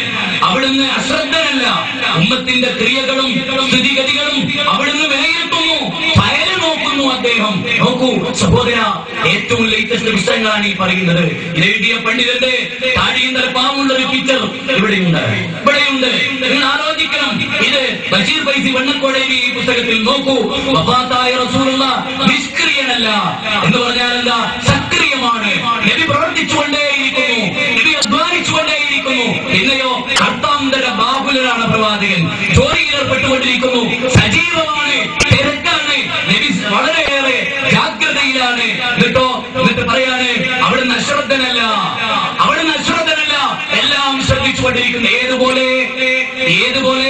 അവിടുന്ന് അശ്രദ്ധനല്ല, ഉമ്മത്തിന്റെ ക്രിയകളും സ്ഥിതിഗതികളും അവിടുന്ന് വിലയിരുത്തുന്നു, ഫയല് നോക്കുന്നു അദ്ദേഹം. നോക്കൂ സഹോദര, ഏറ്റവും ലേറ്റസ്റ്റ് പുസ്തകങ്ങളാണ് ഈ പറയുന്നത്. എഴുതിയ പണ്ഡിതന്റെ താടിയും തലപ്പാവുള്ള ഒരു പിക്ചർ ഇവിടെയുണ്ട്. നിങ്ങൾ ആലോചിക്കണം, ഇത് ബഷീർ ഫൈസി വെണ്ണക്കോട് ഈ പുസ്തകത്തിൽ നോക്കൂ. വഫാത്തായ റസൂലുള്ളാഹ് നിഷ്ക്രിയനല്ല എന്ന് പറഞ്ഞാൽ എന്താ? സക്രിയമാണ്. നബി പ്രവർത്തിച്ചുകൊണ്ടേയിരിക്കുന്നു, നബി അധ്വാനിച്ചുകൊണ്ടേയിരിക്കുന്നു. പിന്നെയോ കർത്താന്തര ബാഹുലനാണ് പ്രവാചകൻ, ജോലിയിൽ ഏർപ്പെട്ടുകൊണ്ടിരിക്കുന്നു, സജീവമാണ്, തിരക്കാണ്. നബി വളരെയേറെ ജാഗ്രതയിലാണ്. എന്നിട്ട് പറയാണ്, അവിടുന്ന് അശ്രദ്ധനല്ല, എല്ലാം ശ്രദ്ധിച്ചുകൊണ്ടിരിക്കുന്നു. ഏതുപോലെ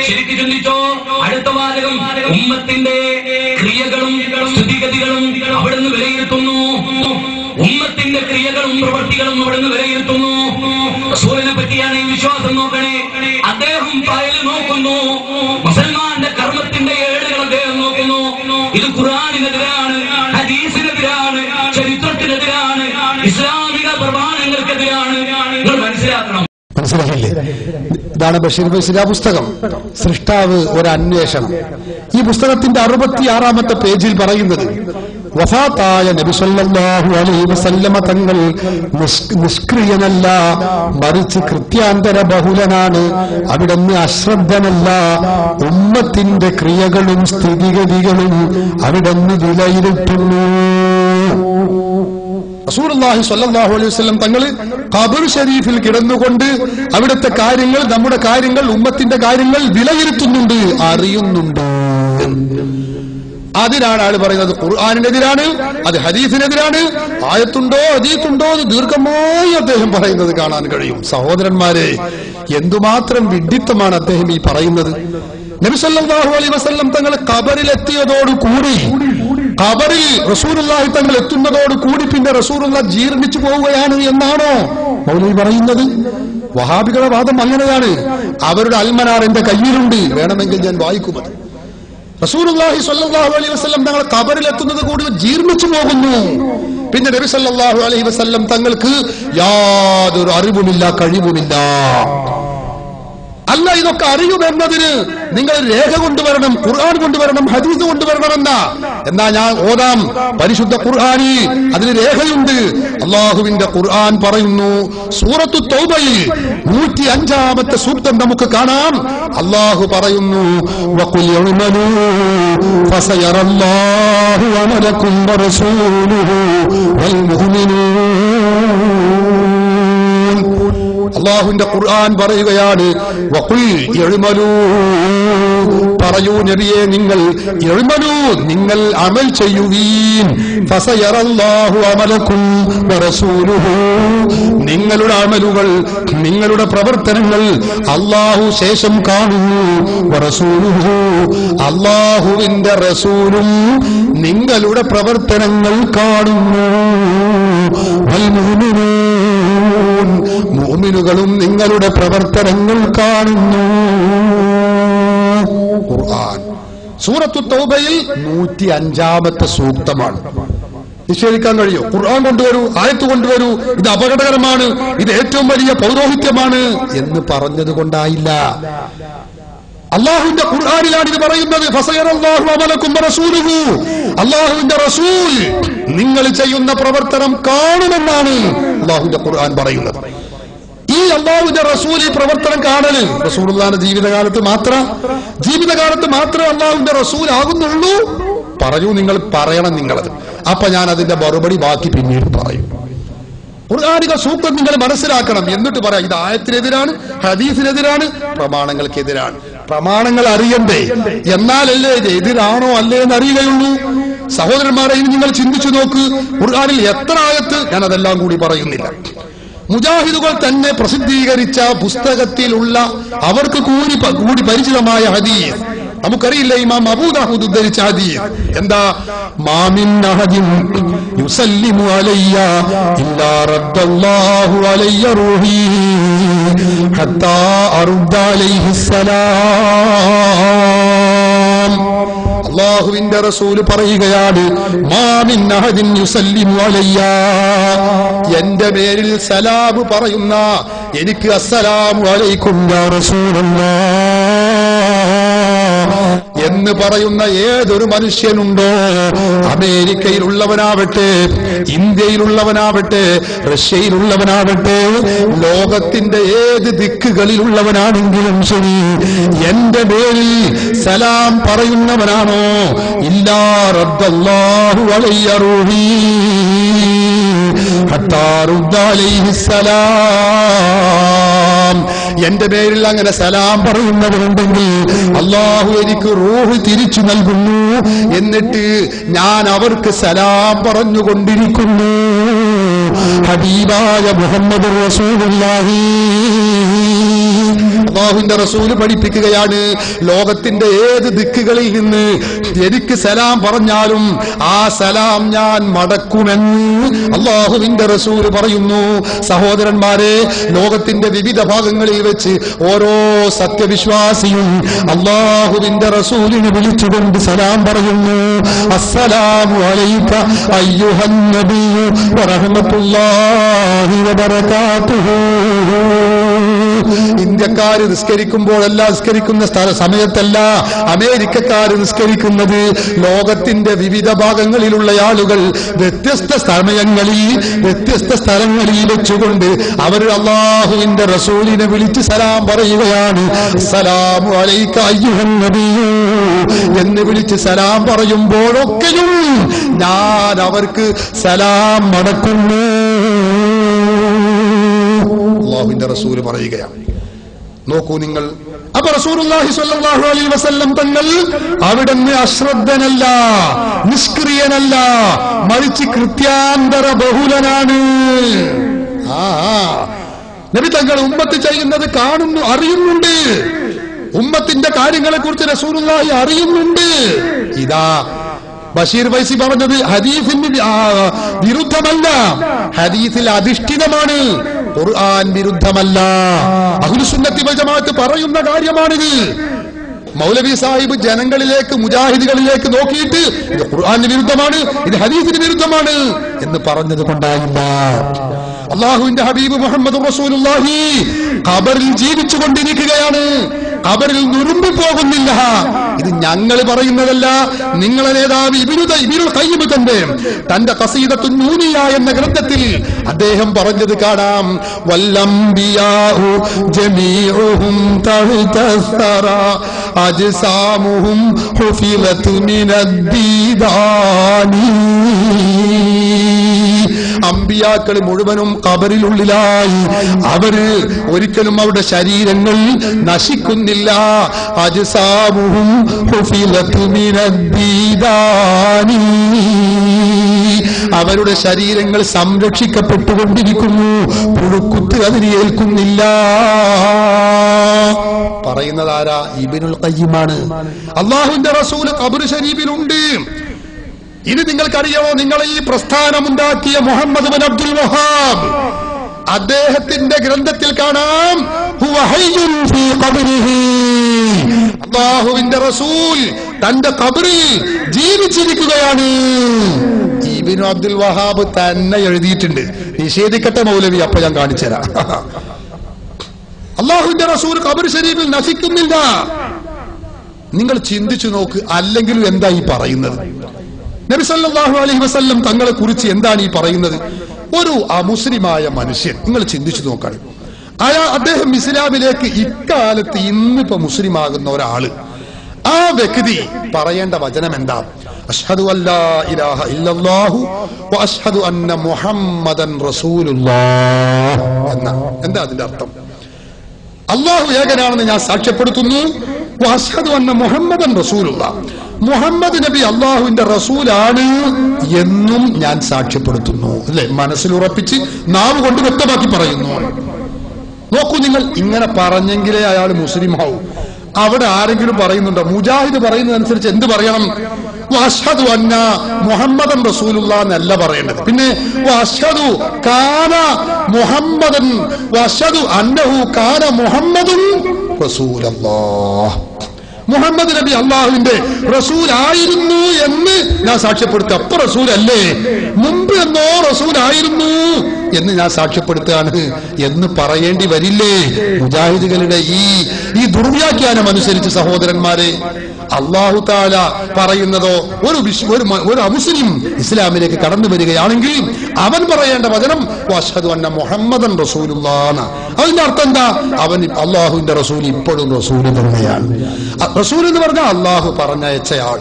ശരിക്കും ചിന്തിച്ചോ. അടുത്ത വാചകം, ഉമ്മത്തിന്റെ ക്രിയകളും സ്ഥിതിഗതികളും അവിടുന്ന് വിലയിരുത്തുന്നു, ഉമ്മത്തിന്റെ ക്രിയകളും പ്രവൃത്തികളും അവിടുന്ന് വിലയിരുത്തുന്നു. റസൂലിനെ പറ്റിയാണ് ഈ വിശ്വാസം. നോക്കണേ, അദ്ദേഹം ഫയല് നോക്കുന്നു, മുസൽമാന്റെ കർമ്മത്തിന്റെ ഏടുകൾ അദ്ദേഹം നോക്കുന്നു. ഇത് ഖുർആനിനെതിരാണ്, ഹദീസിനെതിരാണ്, ചരിത്രത്തിനെതിരാണ്, ഇസ്ലാമിക പ്രമാണ ഇതാണ് ബഷീർ ബഷീർ പുസ്തകം. സൃഷ്ടാവ് ഒരു അന്വേഷണം. ഈ പുസ്തകത്തിന്റെ 66-ാമത്തെ പേജിൽ പറയുന്നത്, വഫാത്തായ നബി സല്ലല്ലാഹു അലൈഹി വസല്ലമ തങ്ങൾ നിഷ്ക്രിയനല്ല, മറിച്ച് കൃത്യാന്തര ബഹുലനാണ്. അവിടുന്ന് അശ്രദ്ധനല്ല. ഉമ്മത്തിന്റെ ക്രിയകളും സ്ഥിതിഗതികളും അവിടുന്ന് വിലയിരുത്തുന്നു. റസൂലുള്ളാഹി സ്വല്ലല്ലാഹു അലൈഹി വസല്ലം തങ്ങൾ ഖബർ ഷരീഫിൽ കിടന്നുകൊണ്ട് അവിടുത്തെ കാര്യങ്ങൾ, നമ്മുടെ കാര്യങ്ങൾ, ഉമ്മത്തിന്റെ കാര്യങ്ങൾ വിലയിരുത്തുന്നുണ്ട്, അറിയുന്നുണ്ട്. അതിനാണ് ആള് പറയുന്നത് ഖുർആനിനെതിരാണ്, അത് ഹദീസിനെതിരാണ്, ആയത്തുണ്ടോ ഹദീസുണ്ടോ എന്ന് ദീർഘമായി അദ്ദേഹം പറയുന്നത് കാണാൻ കഴിയും. സഹോദരന്മാരെ, എന്തുമാത്രം വിഡ്ഢിത്തമാണ് അദ്ദേഹം ഈ പറയുന്നത്. നബി സല്ലല്ലാഹു അലൈഹി വസല്ലം തങ്ങൾ ഖബറിലെത്തിയതോടുകൂടി, ഖബറിൽ റസൂലുള്ളാഹി തങ്ങൾ എത്തുന്നതോടുകൂടി പിന്നെ റസൂലുള്ള ജീർണിച്ചു പോവുകയാണ് എന്നാണോ മൗലവി പറയുന്നത്? വഹാബികളുടെ വാദം അങ്ങനെയാണ്. അവരുടെ അൽമനാർ എന്റെ കയ്യിലുണ്ട്, വേണമെങ്കിൽ ഞാൻ വായിക്കുന്നത്. റസൂലുള്ളാഹി സ്വല്ലല്ലാഹു അലൈഹി വസല്ലം തങ്ങൾ ഖബറിലെത്തുന്നത് കൂടി ജീർണിച്ചു പോകുന്നു. പിന്നെ നബി സല്ലല്ലാഹു അലൈഹി വസല്ലം തങ്ങൾക്ക് യാതൊരു അറിവുമില്ല, കഴിവുമില്ല. അല്ല, ഇതൊക്കെ അറിയുമെന്നതിന് നിങ്ങൾ രേഖ കൊണ്ടുവരണം, ഖുർആൻ കൊണ്ടുവരണം, ഹദീസ് കൊണ്ടുവരണമെന്നാ ഞാൻ ഓതാം. പരിശുദ്ധ ഖുർആനിൽ അതിന് രേഖയുണ്ട്. അള്ളാഹുവിന്റെ ഖുർആൻ പറയുന്നു, സൂറത്തു തൗബയിൽ 105-ാമത്തെ സൂക്തം നമുക്ക് കാണാം. അള്ളാഹു പറയുന്നു, വഖുൽ യഅ്മലൂ ഫസയറല്ലാഹു അമലക്കും വറസൂലുഹു വൽ മുഅ്മിനൂൻ. അള്ളാഹുവിന്റെ ഖുർആൻ പറയുകയാണ്, വഖുൽ യഅ്മലൂ, പറയൂ നബിയെ, നിങ്ങൾ യഅ്മലൂ, നിങ്ങൾ അമൽ ചെയ്യുവീൻ. ഫസയറല്ലാഹു അമലക്കും വറസൂലുഹു, നിങ്ങളുടെ അമലുകൾ, നിങ്ങളുടെ പ്രവർത്തനങ്ങൾ അള്ളാഹു ശേഷം കാണുന്നു. വറസൂലുഹു, അള്ളാഹുവിന്റെ റസൂലും നിങ്ങളുടെ പ്രവർത്തനങ്ങൾ കാണുന്നു. വൽ മുഅ്മിനൂൻ, മുഅ്മിനുകളും നിങ്ങളുടെ പ്രവർത്തനങ്ങൾ കാണുന്നു. ഖുർആൻ സൂറത്തു തൗബയിൽ 105-ാമത്തെ സൂക്തമാണ്. നിഷേധിക്കാൻ കഴിയോ? ഖുർആൻ കൊണ്ടുവരൂ, ആയത്ത് കൊണ്ടുവരൂ, ഇത് അപകടകരമാണ്, ഇത് ഏറ്റവും വലിയ പൗരോഹിത്യമാണ് എന്ന് പറഞ്ഞത് കൊണ്ടായില്ല. അള്ളാഹുവിന്റെ ഖുർആനിലാണ് ഇത് പറയുന്നത്. ഫസയറല്ലാഹു അമലക്കും വറസൂലുഹു, അള്ളാഹുവിന്റെ റസൂൽ നിങ്ങൾ ചെയ്യുന്ന പ്രവർത്തനം കാണുമെന്നാണ് അള്ളാഹുവിന്റെ ഖുർആൻ പറയുന്നത്. ഈ അള്ളാഹുവിന്റെ റസൂൽ ഈ പ്രവർത്തനം കാണല് റസൂലുള്ളാഹിന്റെ ജീവിതകാലത്ത് മാത്രമേ അള്ളാഹുവിന്റെ റസൂൽ ആകുന്നുള്ളൂ. പറയൂ, നിങ്ങൾ പറയണം നിങ്ങളത്. അപ്പൊ ഞാൻ അതിന്റെ മറുപടി ബാക്കി പിന്നീട് പറയും. ഖുർആനിക സൂക്തം നിങ്ങൾ മനസ്സിലാക്കണം, എന്നിട്ട് പറയാം ഇത് ആയത്തിനെതിരാണ്, ഹദീസിനെതിരാണ്, പ്രമാണങ്ങൾക്കെതിരാണ്. പ്രമാണങ്ങൾ അറിയണ്ടേ, എന്നാലല്ലേ ഇത് എതിരാണോ അല്ലേ എന്ന് അറിയുകയുള്ളൂ. സഹോദരന്മാരെ, ഇനി നിങ്ങൾ ചിന്തിച്ചു നോക്ക്, ഖുർആനിൽ എത്ര ആയത്ത്, ഞാൻ അതെല്ലാം കൂടി പറയുന്നില്ല. മുജാഹിദുകൾ തന്നെ പ്രസിദ്ധീകരിച്ച പുസ്തകത്തിലുള്ള അവർക്ക് കൂടി പരിചിതമായ ഹദീസ് നമുക്കറിയില്ല. ഇമാം അബൂ ദാവൂദ് ഉദ്ധരിച്ച ഹദീസ് എന്താ? മാമിൻ അഹദിൻ യുസല്ലിമു അലയ്യ ഇല്ലാ റദ്ദല്ലാഹു അലയ്യ റൂഹി ഹത്താ അർദ അലൈഹിസ്സലാം. അല്ലാഹുവിന്റെ റസൂൽ പറയുകയാണ്, മാമിൻ അഹദിൻ യുസല്ലിമു അലയ്യ, എന്റെ പേരിൽ സലാം പറയുന്ന, എനിക്ക് അസ്സലാമു അലൈക്കും യാ റസൂലല്ലാഹ് എന്ന് പറയുന്ന ഏതൊരു മനുഷ്യനുണ്ടോ, അമേരിക്കയിലുള്ളവനാവട്ടെ, ഇന്ത്യയിലുള്ളവനാവട്ടെ, റഷ്യയിലുള്ളവനാവട്ടെ, ലോകത്തിന്റെ ഏത് ദിക്കുകളിലുള്ളവനാണെങ്കിലും ശരി, എന്റെ പേരിൽ സലാം പറയുന്നവനാണോ, ഇല്ലാ റദ്ദല്ലാഹു അലയ്യ റൂഹി ഹത്താ റദ്ദ അലൈഹിസ്സലാം, എന്റെ പേരിൽ അങ്ങനെ സലാം പറയുന്നവരുണ്ടെങ്കിൽ അള്ളാഹു എനിക്ക് റൂഹ് തിരിച്ചു നൽകുന്നു, എന്നിട്ട് ഞാൻ അവർക്ക് സലാം പറഞ്ഞുകൊണ്ടിരിക്കുന്നു. ഹബീബായ മുഹമ്മദ് റസൂലുള്ളാഹി, അല്ലാഹുവിന്റെ റസൂല് പഠിപ്പിക്കുകയാണ്, ലോകത്തിന്റെ ഏത് ദിക്കുകളിൽ നിന്ന് എനിക്ക് സലാം പറഞ്ഞാലും ആ സലാം ഞാൻ മടക്കുമെന്ന് അല്ലാഹുവിന്റെ റസൂല് പറയുന്നു. സഹോദരന്മാരെ, ലോകത്തിന്റെ വിവിധ ഭാഗങ്ങളിൽ വെച്ച് ഓരോ സത്യവിശ്വാസിയും അല്ലാഹുവിന്റെ റസൂലിനെ വിളിച്ചുകൊണ്ട് സലാം പറയുന്നു. അസ്സലാമു അലൈക അയ്യുഹൻ നബിയ്യു വറഹ്മത്തുള്ളാഹി വബറകാതുഹു. ഇന്ത്യക്കാര് നിസ്കരിക്കുമ്പോഴല്ല, നിസ്കരിക്കുന്ന സമയത്തല്ല അമേരിക്കക്കാര് നിസ്കരിക്കുന്നത്. ലോകത്തിന്റെ വിവിധ ഭാഗങ്ങളിലുള്ള ആളുകൾ വ്യത്യസ്ത സമയങ്ങളിൽ വ്യത്യസ്ത സ്ഥലങ്ങളിൽ വെച്ചുകൊണ്ട് അവർ അല്ലാഹുവിന്റെ റസൂലിനെ വിളിച്ച് സലാം പറയുകയാണ്. അസ്സലാമു അലൈക അയ്യുഹൻ നബിയ്യു എന്ന് വിളിച്ച് സലാം പറയുമ്പോഴൊക്കെയും ഞാൻ അവർക്ക് സലാം മടക്കുന്നു. അല്ലാഹുവിന്റെ റസൂൽ പറയുകയാണ്. നോക്കൂ നിങ്ങൾ. അപ്പൊ റസൂലുള്ളാഹി സ്വല്ലല്ലാഹു അലൈഹി വസല്ലം തങ്ങൾ അവിടുന്ന് അശ്രദ്ധനല്ല, നിഷ്ക്രിയനല്ല, മറിച്ച് കൃത്യാന്തര ബഹുലനാണ്. നബി തങ്ങൾ ഉമ്മത്ത് ചെയ്യുന്നത് കാണുന്നു, അറിയുന്നുണ്ട്. ഉമ്മത്തിന്റെ കാര്യങ്ങളെ കുറിച്ച് റസൂലുള്ളാഹി അറിയുന്നുണ്ട്. ഇതാ ബഷീർ വൈസി പറഞ്ഞത് ഹദീസിന് വിരുദ്ധമല്ല, ഹദീസിൽ അധിഷ്ഠിതമാണ്, ഖുർആൻ വിരുദ്ധമല്ല. അഹ്ലുസുന്നത്തി വൽ ജമാഅത്ത് പറയുന്ന കാര്യമാണിത്. മൗലവി സാഹിബ് ജനങ്ങളിലേക്ക്, മുജാഹിദുകളിലേക്ക് നോക്കിയിട്ട് ഇത് ഖുർആന് വിരുദ്ധമാണ്, ഇത് ഹദീസിന് വിരുദ്ധമാണ് എന്ന് പറഞ്ഞത് കൊണ്ടായില്ല. അല്ലാഹുവിന്റെ ഹബീബ് മുഹമ്മദ് റസൂലുള്ളാഹി ഖബറിൽ ജീവിച്ചുകൊണ്ടിരിക്കുകയാണ്, ഖബറിൽ നുറുമ്പി പോകുന്നില്ല. ഇത് ഞങ്ങൾ പറയുന്നതല്ല, നിങ്ങളെ നേതാവ് ഇബ്നുൽ ഖയ്യിം തന്റെ ഖസീദത്തുൻ നൂനിയ എന്ന ഗ്രന്ഥത്തിൽ അദ്ദേഹം പറഞ്ഞത് കാണാം. വല്ലംബിയാഉ ജമീഉഹും തഹ്തസറാ അജ്സാമുഹും ഹുഫിലതു മിനദ്ദീദാനി. അമ്പിയാക്കൾ മുഴുവനും ഖബറിനുള്ളിലായി, അവര് ഒരിക്കലും അവരുടെ ശരീരങ്ങൾ നശിക്കുന്നില്ല. അജ്സാമുഹും ഹുഫിലതു മിനദ്ദീദാനി. അവരുടെ ശരീരങ്ങൾ സംരക്ഷിക്കപ്പെട്ടുകൊണ്ടിരിക്കുന്നു, പുഴുക്കുത്ത് അതിന് ഏൽക്കുന്നില്ല. പറയുന്നത് ആരാ? ഇബ്നുൽ ഖയ്യിമാണ്. അല്ലാഹുവിന്റെ റസൂൽ ഖബർ ശരീഫിലുണ്ട്. ഇനി നിങ്ങൾക്കറിയാമോ, നിങ്ങളെ ഈ പ്രസ്ഥാനമുണ്ടാക്കിയ മുഹമ്മദ് ബിൻ അബ്ദുൽ വഹാബ്, അദ്ദേഹത്തിന്റെ ഗ്രന്ഥത്തിൽ കാണാം ഹുവ ഹയ്യുൻ ഫീ ഖബ്രിഹി. അല്ലാഹുവിന്റെ റസൂൽ തന്റെ ഖബറിൽ ജീവിച്ചിരിക്കുകയാണ്. ഇബ്നു അബ്ദുൽ വഹാബ് തന്നെ എഴുതിയിട്ടുണ്ട്. നിഷേധിക്കട്ടെ മൗലവി, അപ്പൊ ഞാൻ കാണിച്ചുതരാം. അല്ലാഹുവിന്റെ റസൂൽ ഖബർ ശരീഫിൽ നശിക്കുന്നില്ല. നിങ്ങൾ ചിന്തിച്ചു നോക്ക്. അല്ലെങ്കിലും എന്താ ഈ പറയുന്നത്? നബി സല്ലല്ലാഹു അലൈഹി വസല്ലം തങ്ങളെ കുറിച്ച് എന്താണ് ഈ പറയുന്നത്? ഒരു അമുസ്ലിമായ മനുഷ്യൻ, നിങ്ങൾ ചിന്തിച്ചു നോക്കണം. അദ്ദേഹം ഇസ്ലാമിലേക്ക് ഇക്കാലത്ത് ഇന്നിപ്പോ മുസ്ലിം ആകുന്ന ഒരാള്, ആ വ്യക്തി പറയേണ്ട വചനം എന്താ? അഷ്ഹദു അല്ലാ ഇലാഹ ഇല്ലല്ലാഹു വ അഷ്ഹദു അന്ന മുഹമ്മദൻ റസൂലുള്ളാഹ് എന്ന. എന്താ അതിന്റെ അർത്ഥം? അല്ലാഹു ഏകനാണെന്ന് ഞാൻ സാക്ഷ്യപ്പെടുത്തുന്നു, വ അഷ്ഹദു അന്ന മുഹമ്മദൻ റസൂലുള്ളാഹ്, മുഹമ്മദ് നബി അള്ളാഹുവിന്റെ റസൂലാണ് എന്നും ഞാൻ സാക്ഷ്യപ്പെടുത്തുന്നു. അല്ലെ? മനസ്സിൽ ഉറപ്പിച്ച് നാവ് കൊണ്ട് വ്യക്തമാക്കി പറയുന്നു. നോക്കൂ നിങ്ങൾ, ഇങ്ങനെ പറഞ്ഞെങ്കിലേ അയാൾ മുസ്ലിം ആവും. അവിടെ ആരെങ്കിലും പറയുന്നുണ്ടോ? മുജാഹിദ് പറയുന്നതനുസരിച്ച് എന്ത് പറയണം? വഅശ്ഹദു അന്ന മുഹമ്മദൻ റസൂലുള്ളാഹ് എന്നല്ല പറയേണ്ടത്. പിന്നെ വഅശ്ഹദു കാന മുഹമ്മദൻ വഅശ്ഹദു അന്നഹു കാന മുഹമ്മദുൻ റസൂലുള്ളാഹ്, മുഹമ്മദ് നബി അള്ളാഹുവിന്റെ റസൂൽ ആയിരുന്നു എന്ന് ഞാൻ സാക്ഷ്യപ്പെടുത്തുക. അപ്പൊ റസൂൽ അല്ലേ? മുമ്പ് എന്നോ റസൂൽ ആയിരുന്നു എന്ന് ഞാൻ സാക്ഷ്യപ്പെടുത്തുകയാണ് എന്ന് പറയേണ്ടി വരില്ലേ? മുജാഹിദുകളുടെ ഈ ദുർവ്യാഖ്യാനം അനുസരിച്ച് സഹോദരന്മാരെ, അല്ലാഹു തആല പറയുന്നതോ ഒരു അമുസ്ലിം ഇസ്ലാമിലേക്ക് കടന്നു വരികയാണെങ്കിൽ അവൻ പറയേണ്ട വചനം വഅശ്ഹദു അന്ന മുഹമ്മദൻ റസൂലുള്ളാഹ്. അതിന്റെ അർത്ഥം എന്താ? അവൻ അള്ളാഹുവിന്റെ റസൂൽ ഇപ്പോഴും റസൂൽ തന്നെയാണ്. റസൂൽ എന്ന് പറഞ്ഞാൽ അള്ളാഹു പറഞ്ഞയച്ചയാൾ.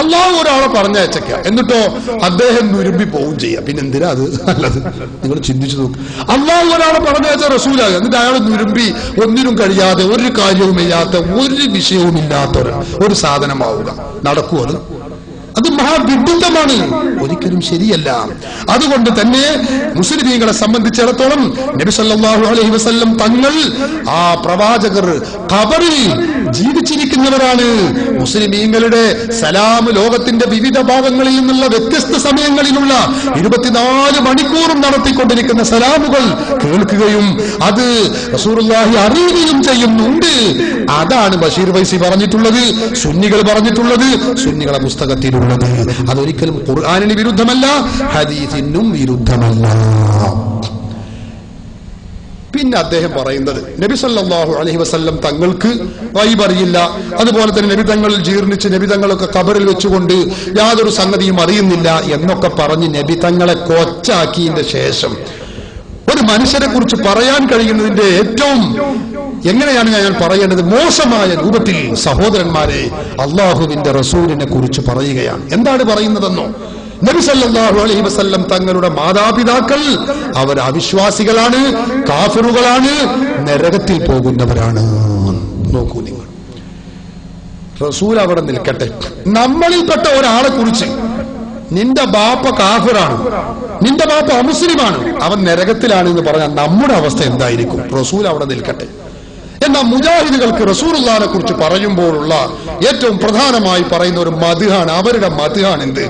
അള്ളാഹു ഒരാളെ പറഞ്ഞയച്ചേക്ക, എന്നിട്ടോ അദ്ദേഹം നുരുമ്പി പോവും ചെയ്യാം. പിന്നെ എന്തിനാ അത് നല്ലത്? നിങ്ങൾ ചിന്തിച്ചു നോക്ക്. അള്ളാഹു ഒരാളെ പറഞ്ഞയച്ച റസൂലാകുക, എന്നിട്ട് അയാൾ നുരുമ്പി ഒന്നിനും കഴിയാതെ, ഒരു കാര്യവും ഇല്ലാത്ത, ഒരു വിഷയവും ഇല്ലാത്ത ഒരു സാധനമാവുക. നടക്കൂ? അത് മഹാവിഡിത്തമാണ്, ഒരിക്കലും ശരിയല്ല. അതുകൊണ്ട് തന്നെ മുസ്ലിമീങ്ങളെ സംബന്ധിച്ചിടത്തോളം നബി സല്ലല്ലാഹു അലൈഹി വസല്ലം തങ്ങൾ, ആ പ്രവാചകർ ഖബറിൽ ജീവിച്ചിരിക്കുന്നവരാണ്. മുസ്ലിമീങ്ങളുടെ സലാം ലോകത്തിന്റെ വിവിധ ഭാഗങ്ങളിൽ നിന്നുള്ള വ്യത്യസ്ത സമയങ്ങളിലുള്ള 24 മണിക്കൂറും നടത്തിക്കൊണ്ടിരിക്കുന്ന സലാമുകൾ കേൾക്കുകയും അത് റസൂലുള്ളാഹി അറിയുകയും ചെയ്യുന്നുണ്ട്. അതാണ് ബഷീർ വൈസി പറഞ്ഞിട്ടുള്ളത്, സുന്നികൾ പറഞ്ഞിട്ടുള്ളത്, സുന്നികളെ പുസ്തകത്തിലുള്ളത്. അതൊരിക്കലും ഖുർആനിന് വിരുദ്ധമല്ല, ഹദീസിനും വിരുദ്ധമല്ല. പിന്നെ അദ്ദേഹം പറയുന്നത് നബി സല്ലല്ലാഹു അലൈഹി വസല്ലം തങ്ങൾക്ക് ഗൈബ് അറിയില്ല, അതുപോലെ തന്നെ നബി തങ്ങളിൽ ജീർണിച്ച് നബി തങ്ങളൊക്കെ ഖബറിൽ വെച്ചുകൊണ്ട് യാതൊരു സംഗതിയും അറിയുന്നില്ല എന്നൊക്കെ പറഞ്ഞ് നബി തങ്ങളെ കൊച്ചാക്കിയതിന്റെ ശേഷം ഒരു മനുഷ്യരെ കുറിച്ച് പറയാൻ കഴിയുന്നതിന്റെ ഏറ്റവും എങ്ങനെയാണ് ഞാൻ പറയേണ്ടത് മോശമായ രൂപത്തിൽ സഹോദരന്മാരെ അള്ളാഹുവിന്റെ റസൂലിനെ കുറിച്ച് പറയുകയാണ്. എന്താണ് പറയുന്നതെന്നോ, നബി സല്ലല്ലാഹു അലൈഹി വസല്ലം തങ്ങളുടെ മാതാപിതാക്കൾ അവർ അവിശ്വാസികളാണ്, കാഫിറുകളാണ്, നരകത്തിൽ പോകുന്നവരാണ്. നോക്കൂ നിങ്ങൾ, റസൂൽ അവിടെ നിൽക്കട്ടെ, നമ്മളിൽപ്പെട്ട ഒരാളെ കുറിച്ച് നിന്റെ ബാപ്പ കാഫിറാണ്, നിന്റെ ബാപ്പ അമുസ്ലിമാണ്, അവൻ നരകത്തിലാണ് എന്ന് പറഞ്ഞാൽ നമ്മുടെ അവസ്ഥ എന്തായിരിക്കും? റസൂൽ അവിടെ നിൽക്കട്ടെ. എന്നാൽ മുജാഹിദുകൾക്ക് റസൂലുള്ളാഹിനെ കുറിച്ച് പറയുമ്പോഴുള്ള ഏറ്റവും പ്രധാനമായി പറയുന്ന ഒരു മദ്ഹാണ്, അവരുടെ മദ്ഹാണ് എന്ത്?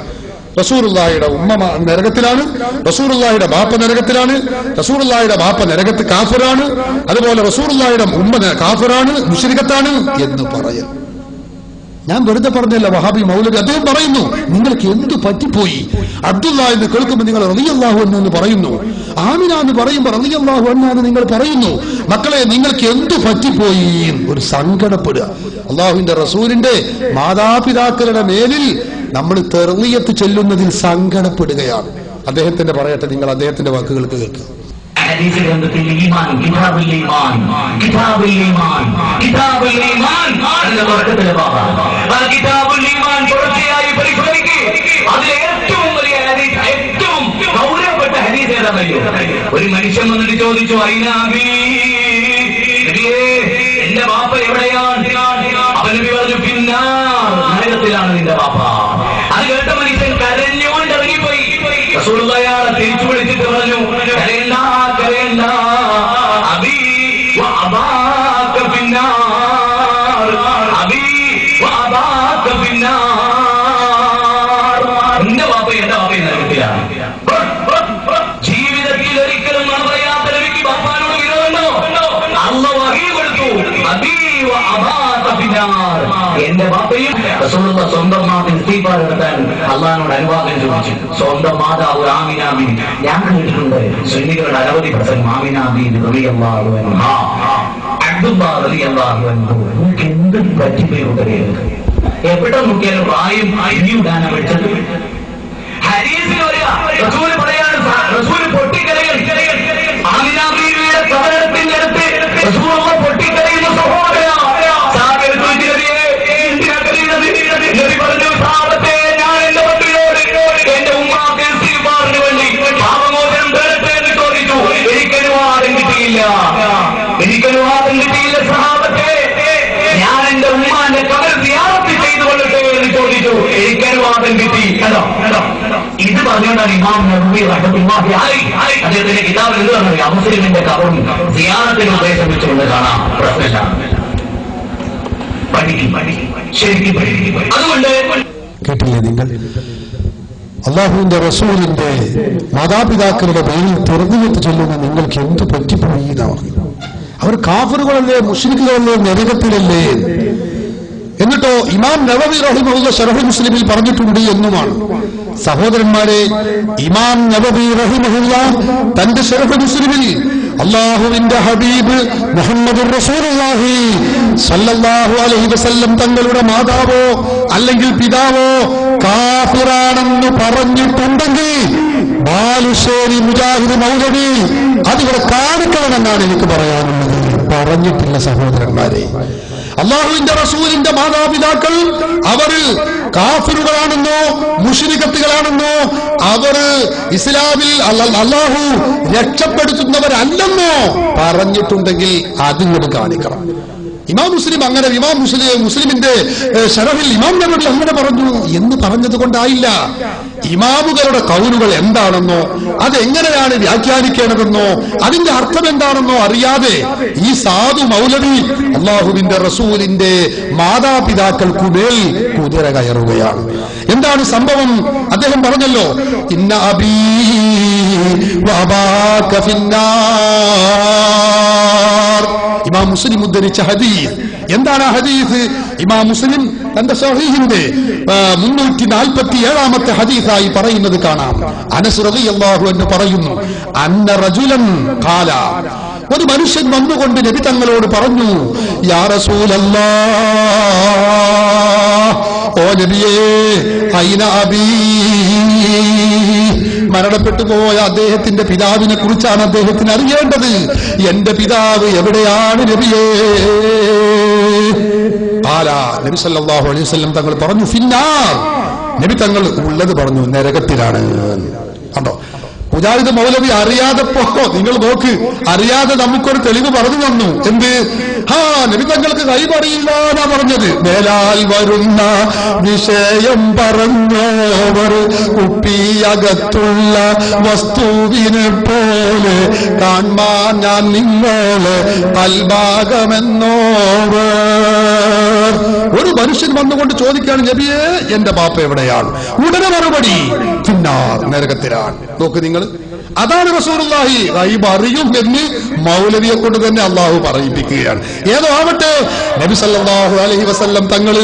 റസൂലുള്ളാഹിയുടെ ഉമ്മ നരകത്തിലാണ്, റസൂലുള്ളാഹിയുടെ ബാപ്പ നരകത്തിലാണ്, റസൂലുള്ളാഹിയുടെ ബാപ്പ നരകത്ത് കാഫിറാണ്, അതുപോലെ റസൂലുള്ളാഹിയുടെ ഉമ്മ കാഫിറാണ്, മുശ്രിക്കത്താണ് എന്ന് പറയും. ഞാൻ വെറുതെ പറഞ്ഞല്ല, വഹാബി മൗലവി അദ്ദേഹം പറയുന്നു നിങ്ങൾക്ക് എന്തു പറ്റിപ്പോയി. അബ്ദുള്ള എന്ന് കേൾക്കുമ്പോൾ നിങ്ങൾ റളിയല്ലാഹു അൻഹു എന്ന് പറയുന്നു, ആമിന എന്ന് പറയുമ്പോൾ റളിയല്ലാഹു അൻഹ എന്ന് നിങ്ങൾ പറയുന്നു. മക്കളെ, നിങ്ങൾക്ക് എന്തു പറ്റിപ്പോയി? ഒരു സങ്കടപ്പെടുക. അള്ളാഹുവിന്റെ റസൂലിന്റെ മാതാപിതാക്കളുടെ മേലിൽ നമ്മൾ തെർളിയത്ത് ചെല്ലുന്നതിൽ സങ്കടപ്പെടുകയാണ്. അദ്ദേഹത്തിന്റെ പറയട്ടെ, നിങ്ങൾ അദ്ദേഹത്തിന്റെ വാക്കുകൾക്ക് കേൾക്കുക. ഹദീസ് ഗ്രന്ഥത്തിൽ ഈമാൻ, കിതാബുൽ ഈമാൻ, കിതാബുൽ ഈമാൻ, കിതാബുൽ ഈമാൻ എന്ന തുടക്കത്തിലെ ഭാഗം. ആ കിതാബുൽ ഈമാൻ തുടർച്ചയായി പരിശോധിക്കുക. അതിലെ ഏറ്റവും വലിയ ഹദീസ്, ഏറ്റവും ഗൗരവപ്പെട്ട ഹദീസ് ഏതാണെന്നറിയോ? ഒരു മനുഷ്യൻ വന്നിട്ട് ചോദിച്ചു, അയ്നാബി നബിയേ, എന്റെ ബാപ്പ എവിടെയാണ്? അവൻ നബി പറഞ്ഞു, പിന്നാർ, നരകത്തിലാണ് നിന്റെ ബാപ്പ. അത് കേട്ട മനുഷ്യൻ കരഞ്ഞുകൊണ്ട് ഇറങ്ങിപ്പോയി. റസൂലുള്ളാഹി അയാളെ തിരിച്ചു വിളിച്ചിട്ട് പറഞ്ഞു, കരയണ്ട, കരയണ്ട, അബീ വ അബാക ഫിന്നാർ, അബീ വ അബാക ഫിന്നാർ. എന്റെ ബാപ്പ എന്റെ ബാപ്പയും നരകത്തിലാണ്. ജീവിതത്തിൽ ഒരിക്കലും പറയാത്ത നബിക്ക് ബാപ്പാനോട് വിരോധമുണ്ടോ? അല്ലാഹു വഹീ കൊടുത്തു, അബീ വ അബാക ഫിന്നാർ. എന്റെ ബാപ്പയും റസൂലുള്ളാഹി സ്വന്തം മാതാവിന് ഇസ്തിഗ്ഫാർ നടത്താൻ അള്ളാഹിനോട് അനുവാദം ചോദിച്ചു. സ്വന്തം മാതാവ് ആമിന ബീവി. ഞാൻ കേട്ടിട്ടുണ്ട് സുന്നികളുടെ അനവധി പ്രസംഗം ആമിന ബീവി റളിയല്ലാഹു അൻഹ, അബ്ദുല്ലാഹ് റളിയല്ലാഹു അൻഹു. നിങ്ങൾക്ക് എന്ത് പറ്റിപ്പോയി കൂട്ടരുത്. എവിടെ നോക്കിയാലും വായും അരിയുടാനാ വിളിച്ചത്. ഹദീസിൽ റസൂൽ പറയാണ്, റസൂൽ പൊട്ടിക്കരയും. ആമിന ബീവിയുടെ കബറിടത്തിന്റെ അടുത്ത് റസൂലുള്ളാഹി പൊട്ടിക്കരയുന്ന സഹോദരനാ. നബി പറഞ്ഞു, സാഹബത്തെ, ഞാൻ എന്റെ പട്ടിയോട് എന്റെ ഉമ്മാക്ക് ഇസ്തിഗ്ഫാറിന് വേണ്ടി പാപമോചനം തരട്ടെ എന്ന് ചോദിച്ചു. എനിക്കനുവാദം കിട്ടിയില്ല, എനിക്കനുവാദം കിട്ടിയില്ല സഹാബത്തെ. ഞാൻ എന്റെ ഉമ്മാന്റെ കബർ സിയാറത്ത് ചെയ്തു കൊള്ളട്ടെ എന്ന് ചോദിച്ചു. എനിക്കനുവാദം കിട്ടി. കേട്ടോ, ഇത് പറഞ്ഞുകൊണ്ടാണ് ഇമാം നബവി റഹ്മത്തുള്ളാഹി അലൈഹി അദ്ദേഹത്തിന്റെ കിതാബിൽ എന്ത് പറഞ്ഞു? മുസ്ലിമിന്റെ കബറും സിയാറത്തിന് ഉദ്ദേശം വെച്ചുകൊണ്ട് കാണാം. പ്രശ്നമില്ല, ശരിക്കും പഠിക്കും. അതുകൊണ്ട് കേട്ടില്ലേ നിങ്ങൾ? അള്ളാഹുവിന്റെ റസൂലിന്റെ മാതാപിതാക്കളുടെ പേരിൽ തെരഞ്ഞെടുത്ത് ചൊല്ലുന്ന നിങ്ങൾക്ക് എന്ത് പറ്റിപ്പോയി എന്നാണ്. അവർ കാഫിറുകളല്ലേ, മുശ്രിക്കുകളല്ലേ, നരകത്തിലല്ലേ? എന്നിട്ടോ ഇമാം നവവി റഹിമഹുല്ലാഹ് ശറഹ് മുസ്ലിമിൽ പറഞ്ഞിട്ടുണ്ട് എന്നുമാണ്. സഹോദരന്മാരെ, ഇമാം നവവി റഹിമഹുല്ലാഹ് തന്റെ ശറഹ് മുസ്ലിമിൽ അല്ലാഹുവിന്റെ ഹബീബ് മുഹമ്മദുർ റസൂലുള്ളാഹി സ്വല്ലല്ലാഹു അലൈഹി വസല്ലം തങ്ങളുടെ മാതാവോ അല്ലെങ്കിൽ പിതാവോ കാഫിറാണെന്ന് പറഞ്ഞിട്ടുണ്ടെങ്കിൽ ബാലുശ്ശേരി മുജാഹിദ് മൗലവി അതിവിടെ കാണിക്കണമെന്നാണ് എനിക്ക് പറയാനുള്ളത്. പറഞ്ഞിട്ടില്ല സഹോദരന്മാരെ. അള്ളാഹുവിന്റെ റസൂലിന്റെ മാതാപിതാക്കൾ അവർ കാഫിറുകളാണെന്നോ മുശ്രിക്കുകളാണെന്നോ അവർ ഇസ്ലാമിൽ അള്ളാഹു രക്ഷപ്പെടുത്തുന്നവരല്ലെന്നോ പറഞ്ഞിട്ടുണ്ടെങ്കിൽ അതിങ്ങോട്ട് കാണിക്കണം. ഇമാം മുസ്ലിം അങ്ങനെ, മുസ്ലിമിന്റെ ശറഹിൽ ഇമാം നബവി അങ്ങനെ പറഞ്ഞു എന്ന് പറഞ്ഞത് കൊണ്ടായില്ല. ഇമാമുകളുടെ കൗലുകൾ എന്താണെന്നോ അതെങ്ങനെയാണ് വ്യാഖ്യാനിക്കേണ്ടതെന്നോ അതിന്റെ അർത്ഥം എന്താണെന്നോ അറിയാതെ ഈ സാധു മൗലവി അള്ളാഹുവിന്റെ റസൂലിന്റെ മാതാപിതാക്കൾക്കുമേൽ കുതിര കയറുകയാണ്. എന്താണ് സംഭവം? അദ്ദേഹം പറഞ്ഞല്ലോ, ഇന്ന അബീ വഅബാക ഫിന്നാർ. ഇമാം മുസ്ലിം ഉദ്ധരിച്ച ഹദീസ്. എന്താണ് ആ ഹദീസ്? ഇമാം മുസ്ലിം തന്റെ സ്വഹീഹിന്റെ 347ാമത്തെ ഹദീസായി പറയുന്നത് കാണാം. അനസ് റളിയല്ലാഹു അൻഹു പറയുന്നു, അന്ന റജുലൻ ഖാല, ഒരു മനുഷ്യൻ വന്നുകൊണ്ട് നബി തങ്ങളോട് പറഞ്ഞു, യാ റസൂലല്ലാഹ്, ഓ നബിയേ, ഐന അബീ, മരണപ്പെട്ടു പോയ അദ്ദേഹത്തിന്റെ പിതാവിനെ കുറിച്ചാണ് അദ്ദേഹത്തിന് അറിയേണ്ടത്. എന്റെ പിതാവ് എവിടെയാണ് നബിയേ? നബി സല്ലല്ലാഹു അലൈഹി വസല്ലം തങ്ങൾ പറഞ്ഞു, ഫിന്നാർ. നബി തങ്ങൾ ഉള്ളത് പറഞ്ഞു, നരകത്തിലാണ്. കണ്ടോ, മുജാഹിദ് മൗലവി അറിയാതെപ്പോ, നിങ്ങൾ നോക്ക്, അറിയാതെ നമുക്കൊരു തെളിവ് പറഞ്ഞു തന്നു. എന്ത്? നബി തങ്ങൾക്ക് കൈപറിയില്ല എന്നാ പറഞ്ഞത്. മേലാൽ വരുന്ന വിഷയം പറഞ്ഞോവർ കുപ്പിയകത്തുള്ള വസ്തുവിനെ പോലെ കാൺമാൻ ഞാൻ നിങ്ങളെ കൽഭാഗമെന്നോവർ. ഒരു മനുഷ്യൻ വന്നുകൊണ്ട് ചോദിക്കുകയാണ്, നബിയേ, എന്റെ ബാപ്പ എവിടെയാണ്? ഉടനെ മറുപടി, ഫിന്നാർ, നരകത്തിലാണ്. നോക്ക് നിങ്ങൾ, അതാണ് റസൂലുള്ളാഹി ഗൈബ് അറിയും എന്ന് മൗലവിയെ കൊണ്ട് തന്നെ അള്ളാഹു പറയിപ്പിക്കുകയാണ്. ഏതോ ആവട്ടെ, നബി സല്ലല്ലാഹു അലൈഹി വസല്ലം തങ്ങൾ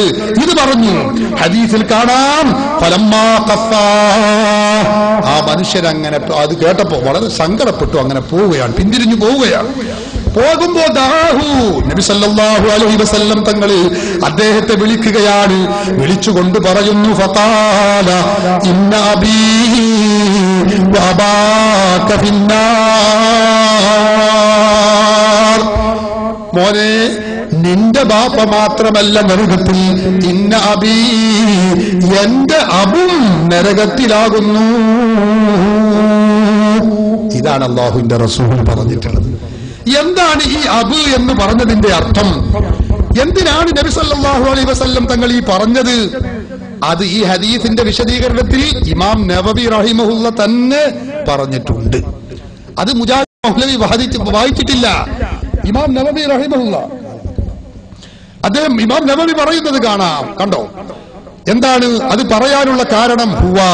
ഇത് പറഞ്ഞു. ഹദീസിൽ കാണാം, ഫലമ്മാ ഖഫാ, ആ മനുഷ്യൻ അങ്ങനെ അത് കേട്ടപ്പോ വളരെ സങ്കടപ്പെട്ടു, അങ്ങനെ പോവുകയാണ്, പിന്തിരിഞ്ഞു പോവുകയാണ്. പോകുമ്പോ ദാഹു, നബി സല്ലല്ലാഹു അലൈഹി വസല്ലം തങ്ങൾ അദ്ദേഹത്തെ വിളിക്കുകയാണ്. വിളിച്ചുകൊണ്ട് പറയുന്നു, ഫഖാല ഇന്ന അബീ വഅബാക ഫിന്നാർ. മോനെ, നിന്റെ ബാപ്പ മാത്രമല്ല നരകത്തിൽ, ഇന്ന അബീ, എന്റെ അബും നരകത്തിലാകുന്നു. ഇതാണ് അല്ലാഹുവിന്റെ റസൂൽ പറഞ്ഞിട്ടുള്ളത്. എന്താണ് ഈ അബ് എന്ന് പറഞ്ഞതിന്റെ അർത്ഥം? എന്തിനാണ് നബി സല്ലല്ലാഹു അലൈഹി വസല്ലം തങ്ങൾ ഈ പറഞ്ഞത്? അത് ഈ ഹദീസിന്റെ വിശദീകരണത്തിൽ ഇമാം നവവി റഹിമഹുല്ല തന്നെ പറഞ്ഞിട്ടുണ്ട്. അത് മുജാഹിദ് മൗലവി വായിച്ചിട്ടില്ല. ഇമാം നവവി റഹിമഹുല്ല, അദ്ദേഹം ഇമാം നവവി പറയുന്നത് കാണാം. കണ്ടോ, എന്താണ് അത് പറയാനുള്ള കാരണം? ഹുവാ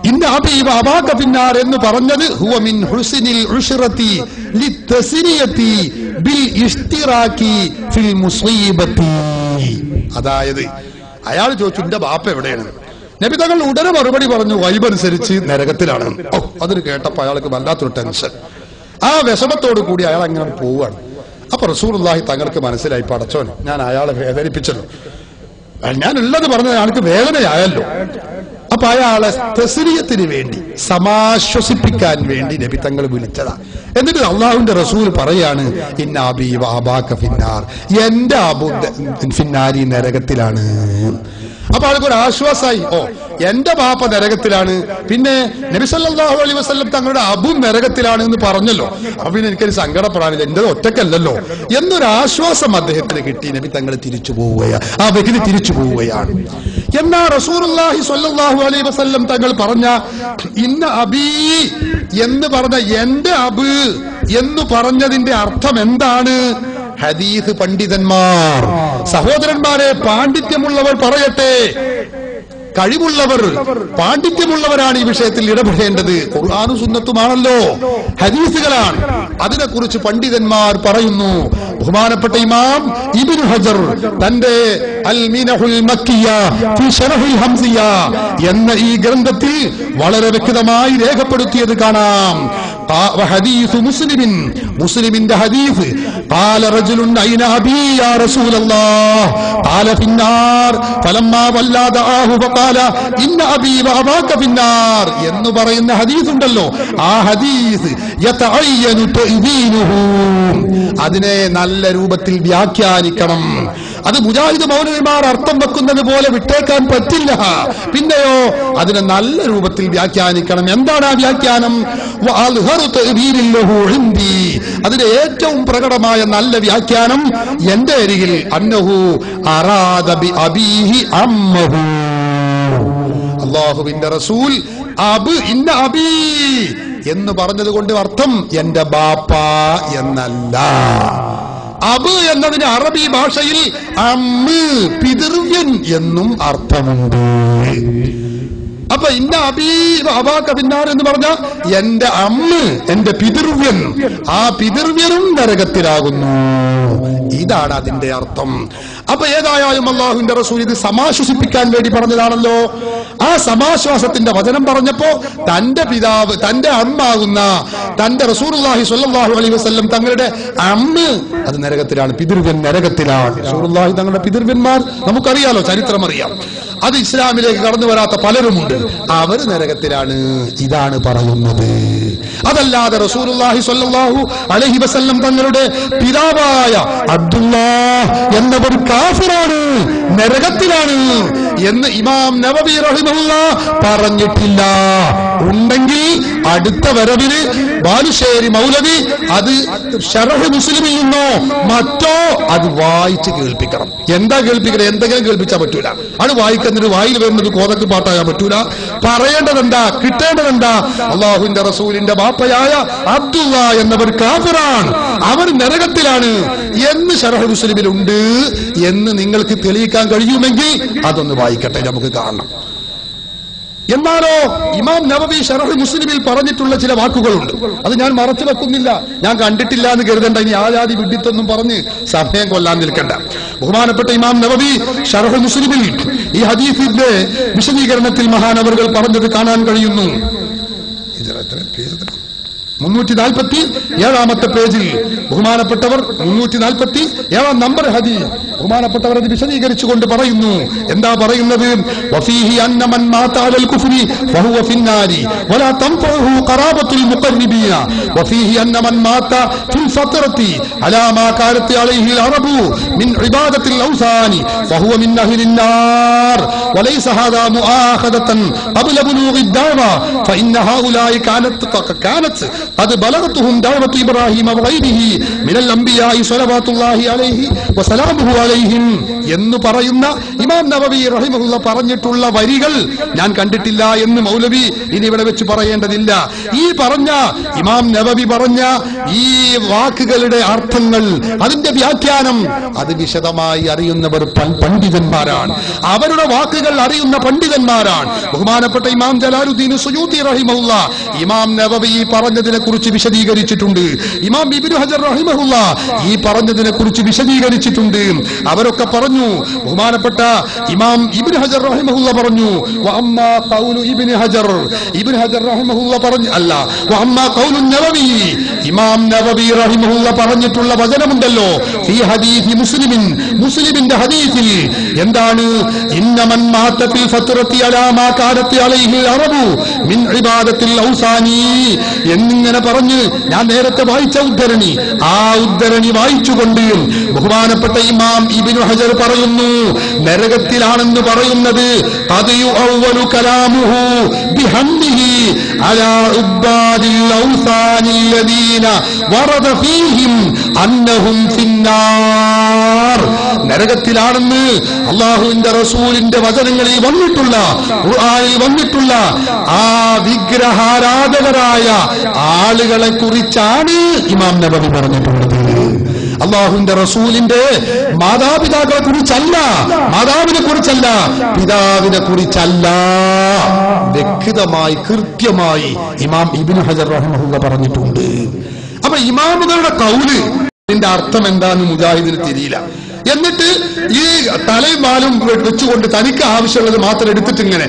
ഇന്ന അബീ വഅബാക ഫിന്നാർ എന്ന് പറഞ്ഞത് ഹുവ മിൻ ഹുസ്നിൽ ഉശ്റതി ലിതസ്നിയതി ബിൽ ഇഷ്തിറാകി ഫിൽ മുസീബതി. അതായത് അയാൾ ചോദിച്ചു, എന്റെ ബാപ്പ എവിടെയാണ്? നബി തങ്ങൾ ഉടനെ മറുപടി പറഞ്ഞു, ഗൈബ് അനുസരിച്ച് നരകത്തിലാണ്. അതിന് കേട്ടപ്പോ അയാൾക്ക് വല്ലാത്തൊരു ടെൻഷൻ. ആ വിഷമത്തോടു കൂടി അയാൾ അങ്ങനെ പോവുകയാണ്. അപ്പൊ റസൂലുള്ളാഹി തങ്ങൾക്ക് മനസ്സിലായി, പടച്ചോൻ, ഞാൻ അയാളെ വേദനിപ്പിച്ചല്ലോ, ഞാൻ ഉള്ളത് പറഞ്ഞത് അയാൾക്ക് വേദനയായല്ലോ. അപ്പൊ അയാളെ തസ്രിയത്തിന് വേണ്ടി, സമാശ്വസിപ്പിക്കാൻ വേണ്ടി നബി തങ്ങൾ വിളിച്ചതാ. എന്നിട്ട് അള്ളാഹുവിന്റെ റസൂൽ പറയാണ്, ഇന്ന അബീ വഅബാക ഫിന്നാർ, എന്റെ അബു ഫിന്നാരി, നരകത്തിലാണ്. അപ്പൊ ആൾക്കൊരു ആശ്വാസമായി, ഓ, എന്റെ ബാപ്പ നരകത്തിലാണ്, പിന്നെ നബി സല്ലല്ലാഹു അലൈഹി വസല്ലം തങ്ങളുടെ അബു നരകത്തിലാണ് എന്ന് പറഞ്ഞല്ലോ, അപ്പൊ പിന്നെ എനിക്കൊരു സങ്കടപ്പെടാനില്ല, എന്റേത് ഒറ്റക്കല്ലല്ലോ എന്നൊരു ആശ്വാസം അദ്ദേഹത്തിന് കിട്ടി. നബി തങ്ങൾ തിരിച്ചു പോവുകയാണ്, ആ വ്യക്തി തിരിച്ചു പോവുകയാണ്. എന്നാ റസൂലുള്ളാഹി സ്വല്ലല്ലാഹു അലൈഹി വസല്ലം തങ്ങൾ പറഞ്ഞ ഇന്ന അബീ എന്ന് പറഞ്ഞ എന്റെ അബ് എന്ന് പറഞ്ഞതിന്റെ അർത്ഥം എന്താണ്? ഹദീസ് പണ്ഡിതന്മാർ, സഹോദരന്മാരെ, പാണ്ഡിത്യമുള്ളവർ പറയട്ടെ. കഴിവുള്ളവർ, പാണ്ഡിത്യമുള്ളവരാണ് ഈ വിഷയത്തിൽ ഇടപെടേണ്ടത്. ഖുർആനും സുന്നത്തുമാണല്ലോ, ഹദീസുകളാണ്. അതിനെക്കുറിച്ച് പണ്ഡിതന്മാർ പറയുന്നു. ബഹുമാനപ്പെട്ട ഇമാം ഇബ്നു ഹജർ തന്റെ അൽ മിനഹുൽ മക്കിയ ഫി ശറഹുൽ ഹംസിയ എന്ന ഈ ഗ്രന്ഥത്തിൽ വളരെ വ്യക്തമായി രേഖപ്പെടുത്തിയത് കാണാം. ഹദീസ് മുസ്ലിമിൻ, മുസ്ലിമിന്റെ ഹദീസ്, ഖാല റജുലുൻ ഐന അബീ യാ റസൂലല്ലാഹ് ഖാല ഫിന്നാർ ഫലമ്മാ വല്ലാദഅഹു ഫഖാല ഇന്ന അബീ വഅബാക ഫിന്നാർ എന്ന് പറയുന്ന ഹദീസ് ഉണ്ടല്ലോ. ആ ഹദീസ് യതഅയ്യനു തഅ്വീനുഹു, അതിനെ നല്ല രൂപത്തിൽ വ്യാഖ്യാനിക്കണം. അത് മുജാഹിദ് മൗലവിമാർ അർത്ഥം വെക്കുന്നത് പോലെ വിട്ടേക്കാൻ പറ്റില്ല. പിന്നെയോ അതിനെ നല്ല രൂപത്തിൽ വ്യാഖ്യാനിക്കണം. എന്താണ് ആ വ്യാഖ്യാനം? അതിന്റെ ഏറ്റവും പ്രകടമായ നല്ല വ്യാഖ്യാനം എന്റെ അരികിൽ, അന്നഹു അറാദ ബി അബീഹി അമ്മഹു, അല്ലാഹുവിന്റെ റസൂൽ അബ് ഇന്ന അബീ എന്ന് പറഞ്ഞത് കൊണ്ട് അർത്ഥം എന്റെ ബാപ്പ എന്നല്ല. അബ് എന്നതിന് അറബി ഭാഷയിൽ അമ്മ്, പിതൃവ്യൻ എന്നും അർത്ഥമുണ്ട്. അപ്പൊ ഇന്ന അബീ വഅബാക ഫിന്നാർ എന്ന് പറഞ്ഞ എന്റെ അമ്മ, എന്റെ പിതൃവ്യൻ, ആ പിതൃവ്യനും നരകത്തിലാകുന്നു. ഇതാണ് അതിന്റെ അർത്ഥം. അപ്പൊ ഏതായാലും അള്ളാഹുവിന്റെ റസൂൽ ഇത് സമാശ്വസിപ്പിക്കാൻ വേണ്ടി പറഞ്ഞതാണല്ലോ. ആ സമാശ്വാസത്തിന്റെ വചനം പറഞ്ഞപ്പോ തന്റെ പിതാവ്, തന്റെ അമ്മാകുന്ന തന്റെ റസൂലുള്ളാഹി സ്വല്ലല്ലാഹു അലൈഹി വസല്ലം തങ്ങളുടെ അമ്മ അത് നരകത്തിലാണ്, പിതൃവ്യൻ നരകത്തിലാണ്. റസൂലുള്ളാഹി തങ്ങളുടെ പിതൃവ്യന്മാർ നമുക്കറിയാലോ, ചരിത്രം അറിയാം. അത് ഇസ്ലാമിലേക്ക് കടന്നു വരാത്ത പലരുമുണ്ട്, അവർ നരകത്തിലാണ്. ഇതാണ് പറയുന്നത്. അതല്ലാതെ റസൂലുള്ളാഹി സ്വല്ലല്ലാഹു അലൈഹി വസല്ലം തങ്ങളുടെ പിതാവായ അബ്ദുല്ലാഹ് എന്നവർ കാഫിറാണ്, നരകത്തിലാണ് എന്ന് ഇമാം നവവി റഹിമഹുല്ലാഹ് പറഞ്ഞിട്ടില്ല. ഉണ്ടെങ്കിൽ അടുത്ത വരവിന് ബാലുശ്ശേരി മൗലവി അത് ശറഹ് മുസ്ലിമിൽ നിന്നോ മറ്റോ അത് വായിച്ച് കേൾപ്പിക്കണം. എന്താ കേൾപ്പിക്കണം? എന്തെങ്കിലും കേൾപ്പിച്ചാൽ പറ്റൂല. അത് വായിക്കുന്നതിന് വായിൽ വരുന്നത് കോതക്ക് പാട്ടാകാൻ പറ്റൂല. പറയേണ്ടതെന്താ, കിട്ടേണ്ടതെന്താ? അള്ളാഹുവിന്റെ റസൂലിന്റെ ബാപ്പയായ അബ്ദുള്ള എന്നവർ കാഫിറാണ്, അവർ നരകത്തിലാണ് എന്ന് ശറഹ് മുസ്ലിമിലുണ്ട് എന്ന് നിങ്ങൾക്ക് തെളിയിക്കാൻ കഴിയുമെങ്കിൽ അതൊന്ന് വായിക്കട്ടെ, നമുക്ക് കാണണം. എന്നാലോ ഇമാം നവവി ശറഹ് മുസ്ലിമിൽ പറഞ്ഞിട്ടുള്ള ചില വാക്കുകളുണ്ട്, അത് ഞാൻ മറച്ചു വെക്കുന്നില്ല. ഞാൻ കണ്ടിട്ടില്ല എന്ന് കരുതണ്ട, ഇനി ആജാതി വിഡിത്തൊന്നും പറഞ്ഞ് സമയം കൊല്ലാൻ നിൽക്കണ്ട. ബഹുമാനപ്പെട്ട ഇമാം നവവി ശറഹ് മുസ്ലിമിൽ ഈ ഹദീസിന്റെ വിശദീകരണത്തിൽ മഹാനവറുകൾ പറഞ്ഞത് കാണാൻ കഴിയുന്നു. 347 പേജിൽ ബഹുമാനപ്പെട്ടവർ 347 നമ്പർ ഹദീസ് ബഹുമാനപ്പെട്ടവർ അത് വിശദീകരിച്ചുകൊണ്ട് പറയുന്നു. എന്താ പറയുന്നത്? വഫീഹി അന്ന മൻ മാത അലൽ കുഫ്രി ഫഹുവ ഫിന്നാരി വലാ തൻഫഉഹു ഖറാബത്തുൽ മുഖർരിബീന വഫീഹി അന്ന മൻ മാത ഫിൽ ഫത്രതി അലാ മാ കാനത് അലൈഹി അൽ അറബു മിൻ ഇബാദത്തിൽ ഔസാനി ഫഹുവ മിൻ അഹ്ലിൻ നാർ വലൈസ ഹാദാ മുആഖദതൻ ഖബ്ല ബുലൂഗി ദഅവ ഫഇന്ന ഹൗലായി കാനത് قد بلغتهم دعوة إبراهيم وغيره من الأنبياء صلوات الله عليه وسلامه عليهم എന്ന് പറയുന്ന ഇമാം നവവി റഹിമഹുള്ള പറഞ്ഞിട്ടുള്ള വരികൾ ഞാൻ കണ്ടിട്ടില്ല എന്ന് മൗലവി ഇനി ഇവിടെ വെച്ച് പറയേണ്ടതില്ല. ഈ പറഞ്ഞ ഇമാം നവവി പറഞ്ഞ ഈ വാക്കുകളുടെ അർത്ഥങ്ങൾ, അതിന്റെ വ്യാഖ്യാനം അത് വിശദമായി അറിയുന്നവർ പണ്ഡിതന്മാരാണ്, അവരുടെ വാക്കുകൾ അറിയുന്ന പണ്ഡിതന്മാരാണ്. ബഹുമാനപ്പെട്ട ഇമാം ജലാലുദ്ദീൻ സുയൂത്തി റഹിമഹുള്ള ഇമാം നവവി പറഞ്ഞതിനെ കുറിച്ച് വിശദീകരിച്ചിട്ടുണ്ട്. ഇമാം ഇബ്നു ഹജർ റഹിമഹുള്ള ഈ പറഞ്ഞതിനെ കുറിച്ച് വിശദീകരിച്ചിട്ടുണ്ട്. അവരൊക്കെ പറഞ്ഞു, ബഹുമാനപ്പെട്ട ഇമാം ഇബ്നു ഹജർ റഹിമഹുള്ള പറഞ്ഞു, വഅമ്മാ ഖൗലു ഇബ്നു ഹജർ റഹിമഹുള്ള പറഞ്ഞു, അല്ല വഅമ്മാ ഖൗലു നവവി, ഇമാം നവവി റഹിമഹുള്ള പറഞ്ഞിട്ടുള്ള വചനമുണ്ടല്ലോ, ഫീ ഹദീസ് മുസ്ലിമിൻ, മുസ്ലിമിന്റെ ഹദീസിൽ എന്താണ്? ഇന്നമൻ മാത ഫിൽ ഫത്രതി അലാ മാ കാനത് അലൈഹി അറബു മിൻ ഇബാദത്തിൽ ഔസാനി എന്നിങ്ങനെ പറഞ്ഞ് ഞാൻ നേരത്തെ വായിച്ച ഉദ്ധരണി, ആ ഉദ്ധരണി വായിച്ചുകൊണ്ട് ബഹുമാനപ്പെട്ട ഇമാം ഇബ്നു ഹജർ പറയുന്നു, നരകത്തിലാണെന്ന് പറയുന്നത് ഖദിയു അവ്വലു കലാമുഹു ബിഹംദിഹി അലാ ഉബ്ബാദിൽ ഔസാനില്ലദീന വറദ ഫീഹിം അന്നഹും ഫിന്നാർ. നരകത്തിലാണെന്ന് അല്ലാഹുവിന്റെ റസൂലിന്റെ വചനങ്ങളിൽ വന്നിട്ടുള്ള, ഖുർആനിൽ വന്നിട്ടുള്ള ആ വിഗ്രഹാരാധകരായ ആളുകളെ കുറിച്ചാണ് ഇമാം നബവി പറഞ്ഞിട്ടുള്ളത്. അള്ളാഹുവിന്റെ റസൂലിന്റെ മാതാപിതാക്കളെ കുറിച്ചല്ല, മാതാവിനെ കുറിച്ചല്ല, പിതാവിനെ കുറിച്ചല്ല. വ്യക്തമായി കൃത്യമായി ഇമാം ഇബ്നു ഹജർ റഹിമഹുള്ള പറഞ്ഞിട്ടുണ്ട്. അപ്പൊ ഇമാമുകളുടെ കൗല് ഇതിന്റെ അർത്ഥം എന്താന്ന് മുജാഹിദിന് തിരിയില്ല. എന്നിട്ട് ഈ തലയും വാലും വെച്ചുകൊണ്ട് തനിക്ക് ആവശ്യമുള്ളത് മാത്രം എടുത്തിട്ട് ഇങ്ങനെ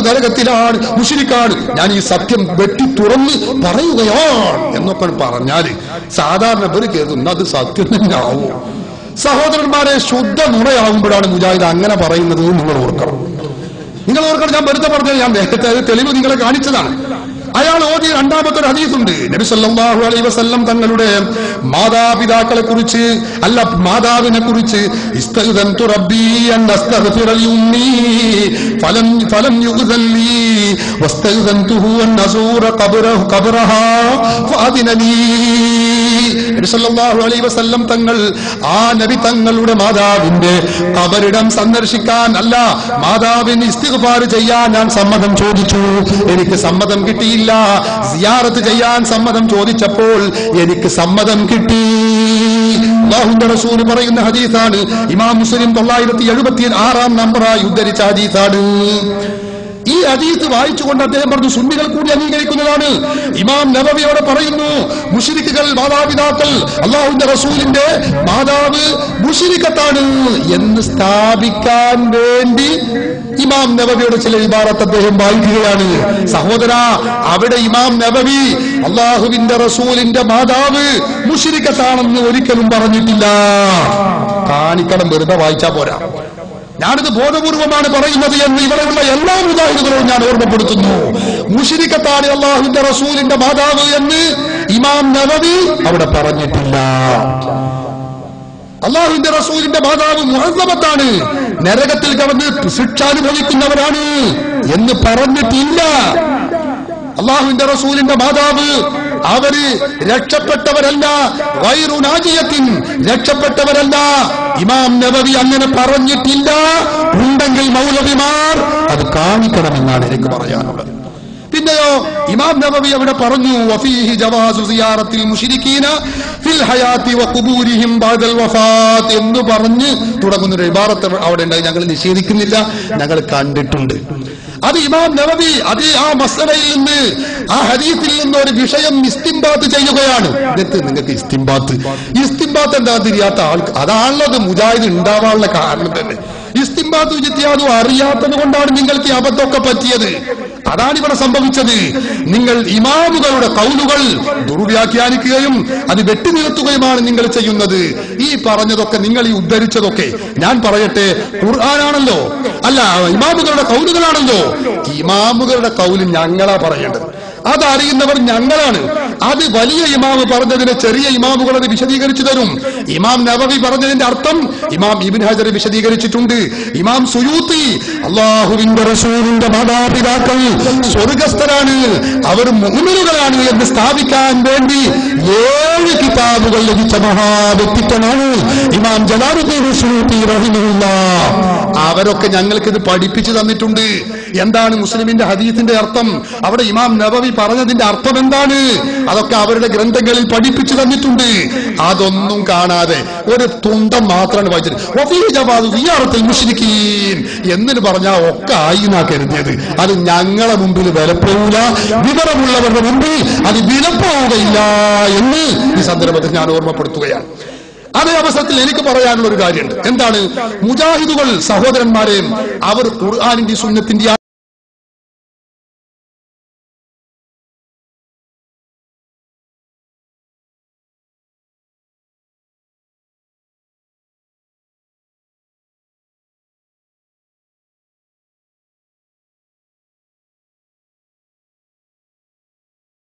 നരകത്തിലാണ്, മുശ്രിക്കാണ്, ഞാൻ ഈ സത്യം വെട്ടി തുറന്ന് പറയുകയാണ് എന്നൊക്കെ പറഞ്ഞാല് സാധാരണ പേര് കേൾക്കുന്ന അത് സത്യം തന്നെ ആവും. സഹോദരന്മാരെ, ശുദ്ധ നുണയാവുമ്പോഴാണ് മുജാഹിദ് അങ്ങനെ പറയുന്നത്. നിങ്ങൾ ഓർക്കണം. ഞാൻ വെറുതെ പറഞ്ഞത്, ഞാൻ നേരത്തെ തെളിവ് നിങ്ങളെ കാണിച്ചതാണ്. അയാൾ ഓതിയ രണ്ടാമത്തെ ഒരു ഹദീസുണ്ട്. നബി സല്ലല്ലാഹു അലൈഹി വസല്ലം തങ്ങളുടെ മാതാപിതാക്കളെ കുറിച്ച്, അല്ല മാതാവിനെ കുറിച്ച്, ഇസ്തഗ്ദൻതു റബ്ബി അൻ അസ്തഗ്ഫിറ ലിഉമ്മി ഫലം യുഗ്ദൻ ലി വസ്തഗ്ദൻതുഹു അൻ അസൂറ ഖബ്റഹാ ഫഅദിന ലി. നബി സല്ലല്ലാഹു അലൈഹി വസല്ലം തങ്ങൾ ആ നബി തങ്ങളുടെ മാതാവിന്റെ ഖബറിടം സന്ദർശിക്കാൻ, അല്ല മാതാവിന് ഇസ്തിഗ്ഫാർ ചെയ്യാൻ ഞാൻ സമ്മതം ചോദിച്ചു, എനിക്ക് സമ്മതം കിട്ടിയില്ല. സിയാറത്ത് ചെയ്യാൻ സമ്മതം ചോദിച്ചപ്പോൾ എനിക്ക് സമ്മതം കിട്ടി. അല്ലാഹുവിന്റെ റസൂൽ പറയുന്ന ഹദീസാണ്. ഇമാം മുസ്ലിം 976 നമ്പറായി ഉദ്ധരിച്ച ഹദീസാണ്. ഈ ഹദീസ് വായിച്ചുകൊണ്ട് അദ്ദേഹം പറഞ്ഞു സുന്നികൾ കൂടി അംഗീകരിക്കുന്നതാണ്. ഇമാം നബവിയോട് പറയുന്നു മുശ്രിക്കുകൾ മാതാപിതാക്കൾ അല്ലാഹുവിന്റെ റസൂലിന്റെ മാതാവ് മുശ്രിക്കത്താണ് എന്ന് സ്ഥാപിക്കാൻ വേണ്ടി ഇമാം നബവിയുടെ ചില ഇബാറത്ത് അദ്ദേഹം വായിക്കുകയാണ്. സഹോദര, അവിടെ ഇമാം നബവി അല്ലാഹുവിന്റെ റസൂലിന്റെ മാതാവ് മുശ്രിക്കത്താണെന്ന് ഒരിക്കലും പറഞ്ഞിട്ടില്ല. കാണിക്കണം, വെറുതെ വായിച്ചാ പോരാ. ഞാനിത് ബോധപൂർവമാണ് പറയുന്നത് എന്ന് ഇവിടെയുള്ള എല്ലാ മുജാഹിദുകളോടും ഞാൻ ഓർമ്മപ്പെടുത്തുന്നു. മുശ്രിക്കത്താണ് അല്ലാഹുവിന്റെ റസൂലിന്റെ മാതാവ് എന്ന് ഇമാം നബവി അവിടെ പറഞ്ഞിട്ടില്ല. അല്ലാഹുവിന്റെ റസൂലിന്റെ മാതാവ് മുഅസ്സബത്താണ്, നരകത്തിൽ കടന്ന് ശിക്ഷ അനുഭവിക്കുന്നവരാണ് എന്ന് പറഞ്ഞിട്ടില്ല. അല്ലാഹുവിന്റെ റസൂലിന്റെ മാതാവ് അവര് രക്ഷപ്പെട്ടവരല്ല, ഗൈറു നാജിയത്തിൻ, രക്ഷപ്പെട്ടവരല്ല. ഇമാം നബവി അങ്ങനെ പറഞ്ഞിട്ടില്ല. ഉണ്ടെങ്കിൽ മൗലവിമാർ അത് കാണിക്കണമെന്നാണ് എനിക്ക് പറയാനുള്ളത്. പിന്നെയോ ഇമാം നബവി അവിടെ പറഞ്ഞു വഫീഹി ജവാസു സിയാറത്തിൽ മുശ്രിക്കീന ഫിൽ ഹയാത്തി വഖുബൂരിഹിം ബഅദൽ വഫാത്ത് എന്ന് പറഞ്ഞ് തുടങ്ങുന്ന ഒരു ഇബാറത്ത് അവിടെ ഉണ്ട്. ഞങ്ങൾ നിഷേധിക്കുന്നില്ല, ഞങ്ങൾ കണ്ടിട്ടുണ്ട്. അത് ഇമാം നബവി അത് ആ മസ്അലയിൽ നിന്ന്, ആ ഹദീസിൽ നിന്ന് ഒരു വിഷയം ഇസ്തിംബാത്ത് ചെയ്യുകയാണ്. എന്നിട്ട് നിങ്ങൾക്ക് ഇസ്തിംബാത്ത് എന്താ തിരിയാത്ത ആൾക്ക് അതാണുള്ളത് മുജാഹിദ് ഉണ്ടാവാനുള്ള കാരണം തന്നെ. ഇസ്തിംബാത്ത് ഇജ്തിഹാദും അറിയാത്തത് കൊണ്ടാണ് നിങ്ങൾക്ക് ഈ അബദ്ധമൊക്കെ പറ്റിയത്. അതാണ് ഇവിടെ സംഭവിച്ചത്. നിങ്ങൾ ഇമാമുകളുടെ കൗലുകൾ ദുർവ്യാഖ്യാനിക്കുകയും അത് വെട്ടിനിർത്തുകയുമാണ് നിങ്ങൾ ചെയ്യുന്നത്. ഈ പറഞ്ഞതൊക്കെ, നിങ്ങൾ ഈ ഉദ്ധരിച്ചതൊക്കെ ഞാൻ പറയട്ടെ, ഖുർആനാണല്ലോ, അല്ല ഇമാമുകളുടെ കൗലുകളാണല്ലോ. ഇമാമുകളുടെ കൗല് ഞങ്ങളാ പറയേണ്ടത്, അതറിയുന്നവർ ഞങ്ങളാണ്. അത് വലിയ ഇമാമ് പറഞ്ഞതിന് ചെറിയ ഇമാമുകൾ അത് വിശദീകരിച്ചു തരും. ഇമാം നബവി പറഞ്ഞതിന്റെ അർത്ഥം ഇമാം ഇബ്നു ഹജർ വിശദീകരിച്ചിട്ടുണ്ട്. ഇമാം സുയൂത്തി അല്ലാഹുവിന്റെ റസൂലിന്റെ മാതാപിതാക്കൾ സ്വർഗസ്ഥരാണ്, അവർ മുഅ്മിനുകളാണ് എന്ന് സ്ഥാപിക്കാൻ വേണ്ടി 7 കിതാബുകൾ ലഭിച്ച മഹാവ്യക്തിത്വമാണ് ഇമാം ജലാലുദ്ദീൻ സുയൂത്തി റഹിമഹുല്ലാഹ്. അവരൊക്കെ ഞങ്ങൾക്ക് ഇത് പഠിപ്പിച്ചു തന്നിട്ടുണ്ട്. എന്താണ് മുസ്ലിമിന്റെ ഹദീസിന്റെ അർത്ഥം, അവിടെ ഇമാം നബവി പറഞ്ഞതിന്റെ അർത്ഥം എന്താണ്, അതൊക്കെ അവരുടെ ഗ്രന്ഥങ്ങളിൽ പഠിപ്പിച്ചു തന്നിട്ടുണ്ട്. അതൊന്നും കാണാതെ ഒരു തുണ്ടം മാത്രമാണ് വായിച്ചത്. എന്നിന് പറഞ്ഞാൽ ഒക്കെ ആയി എന്നാ കരുതിയത്. അത് ഞങ്ങളെ മുമ്പിൽ വിലപ്പോവില്ല, വിവരമുള്ളവരുടെ മുമ്പിൽ അത് വിലപ്പോവുകയില്ല എന്ന് ഈ സന്ദർഭത്തിൽ ഞാൻ ഓർമ്മപ്പെടുത്തുകയാണ്. അതേ അവസരത്തിൽ എനിക്ക് പറയാനുള്ള ഒരു കാര്യമുണ്ട്. എന്താണ്? മുജാഹിദുകൾ സഹോദരന്മാരെയും അവർ ഖുർആനിന്റെ സുന്നത്തിന്റെ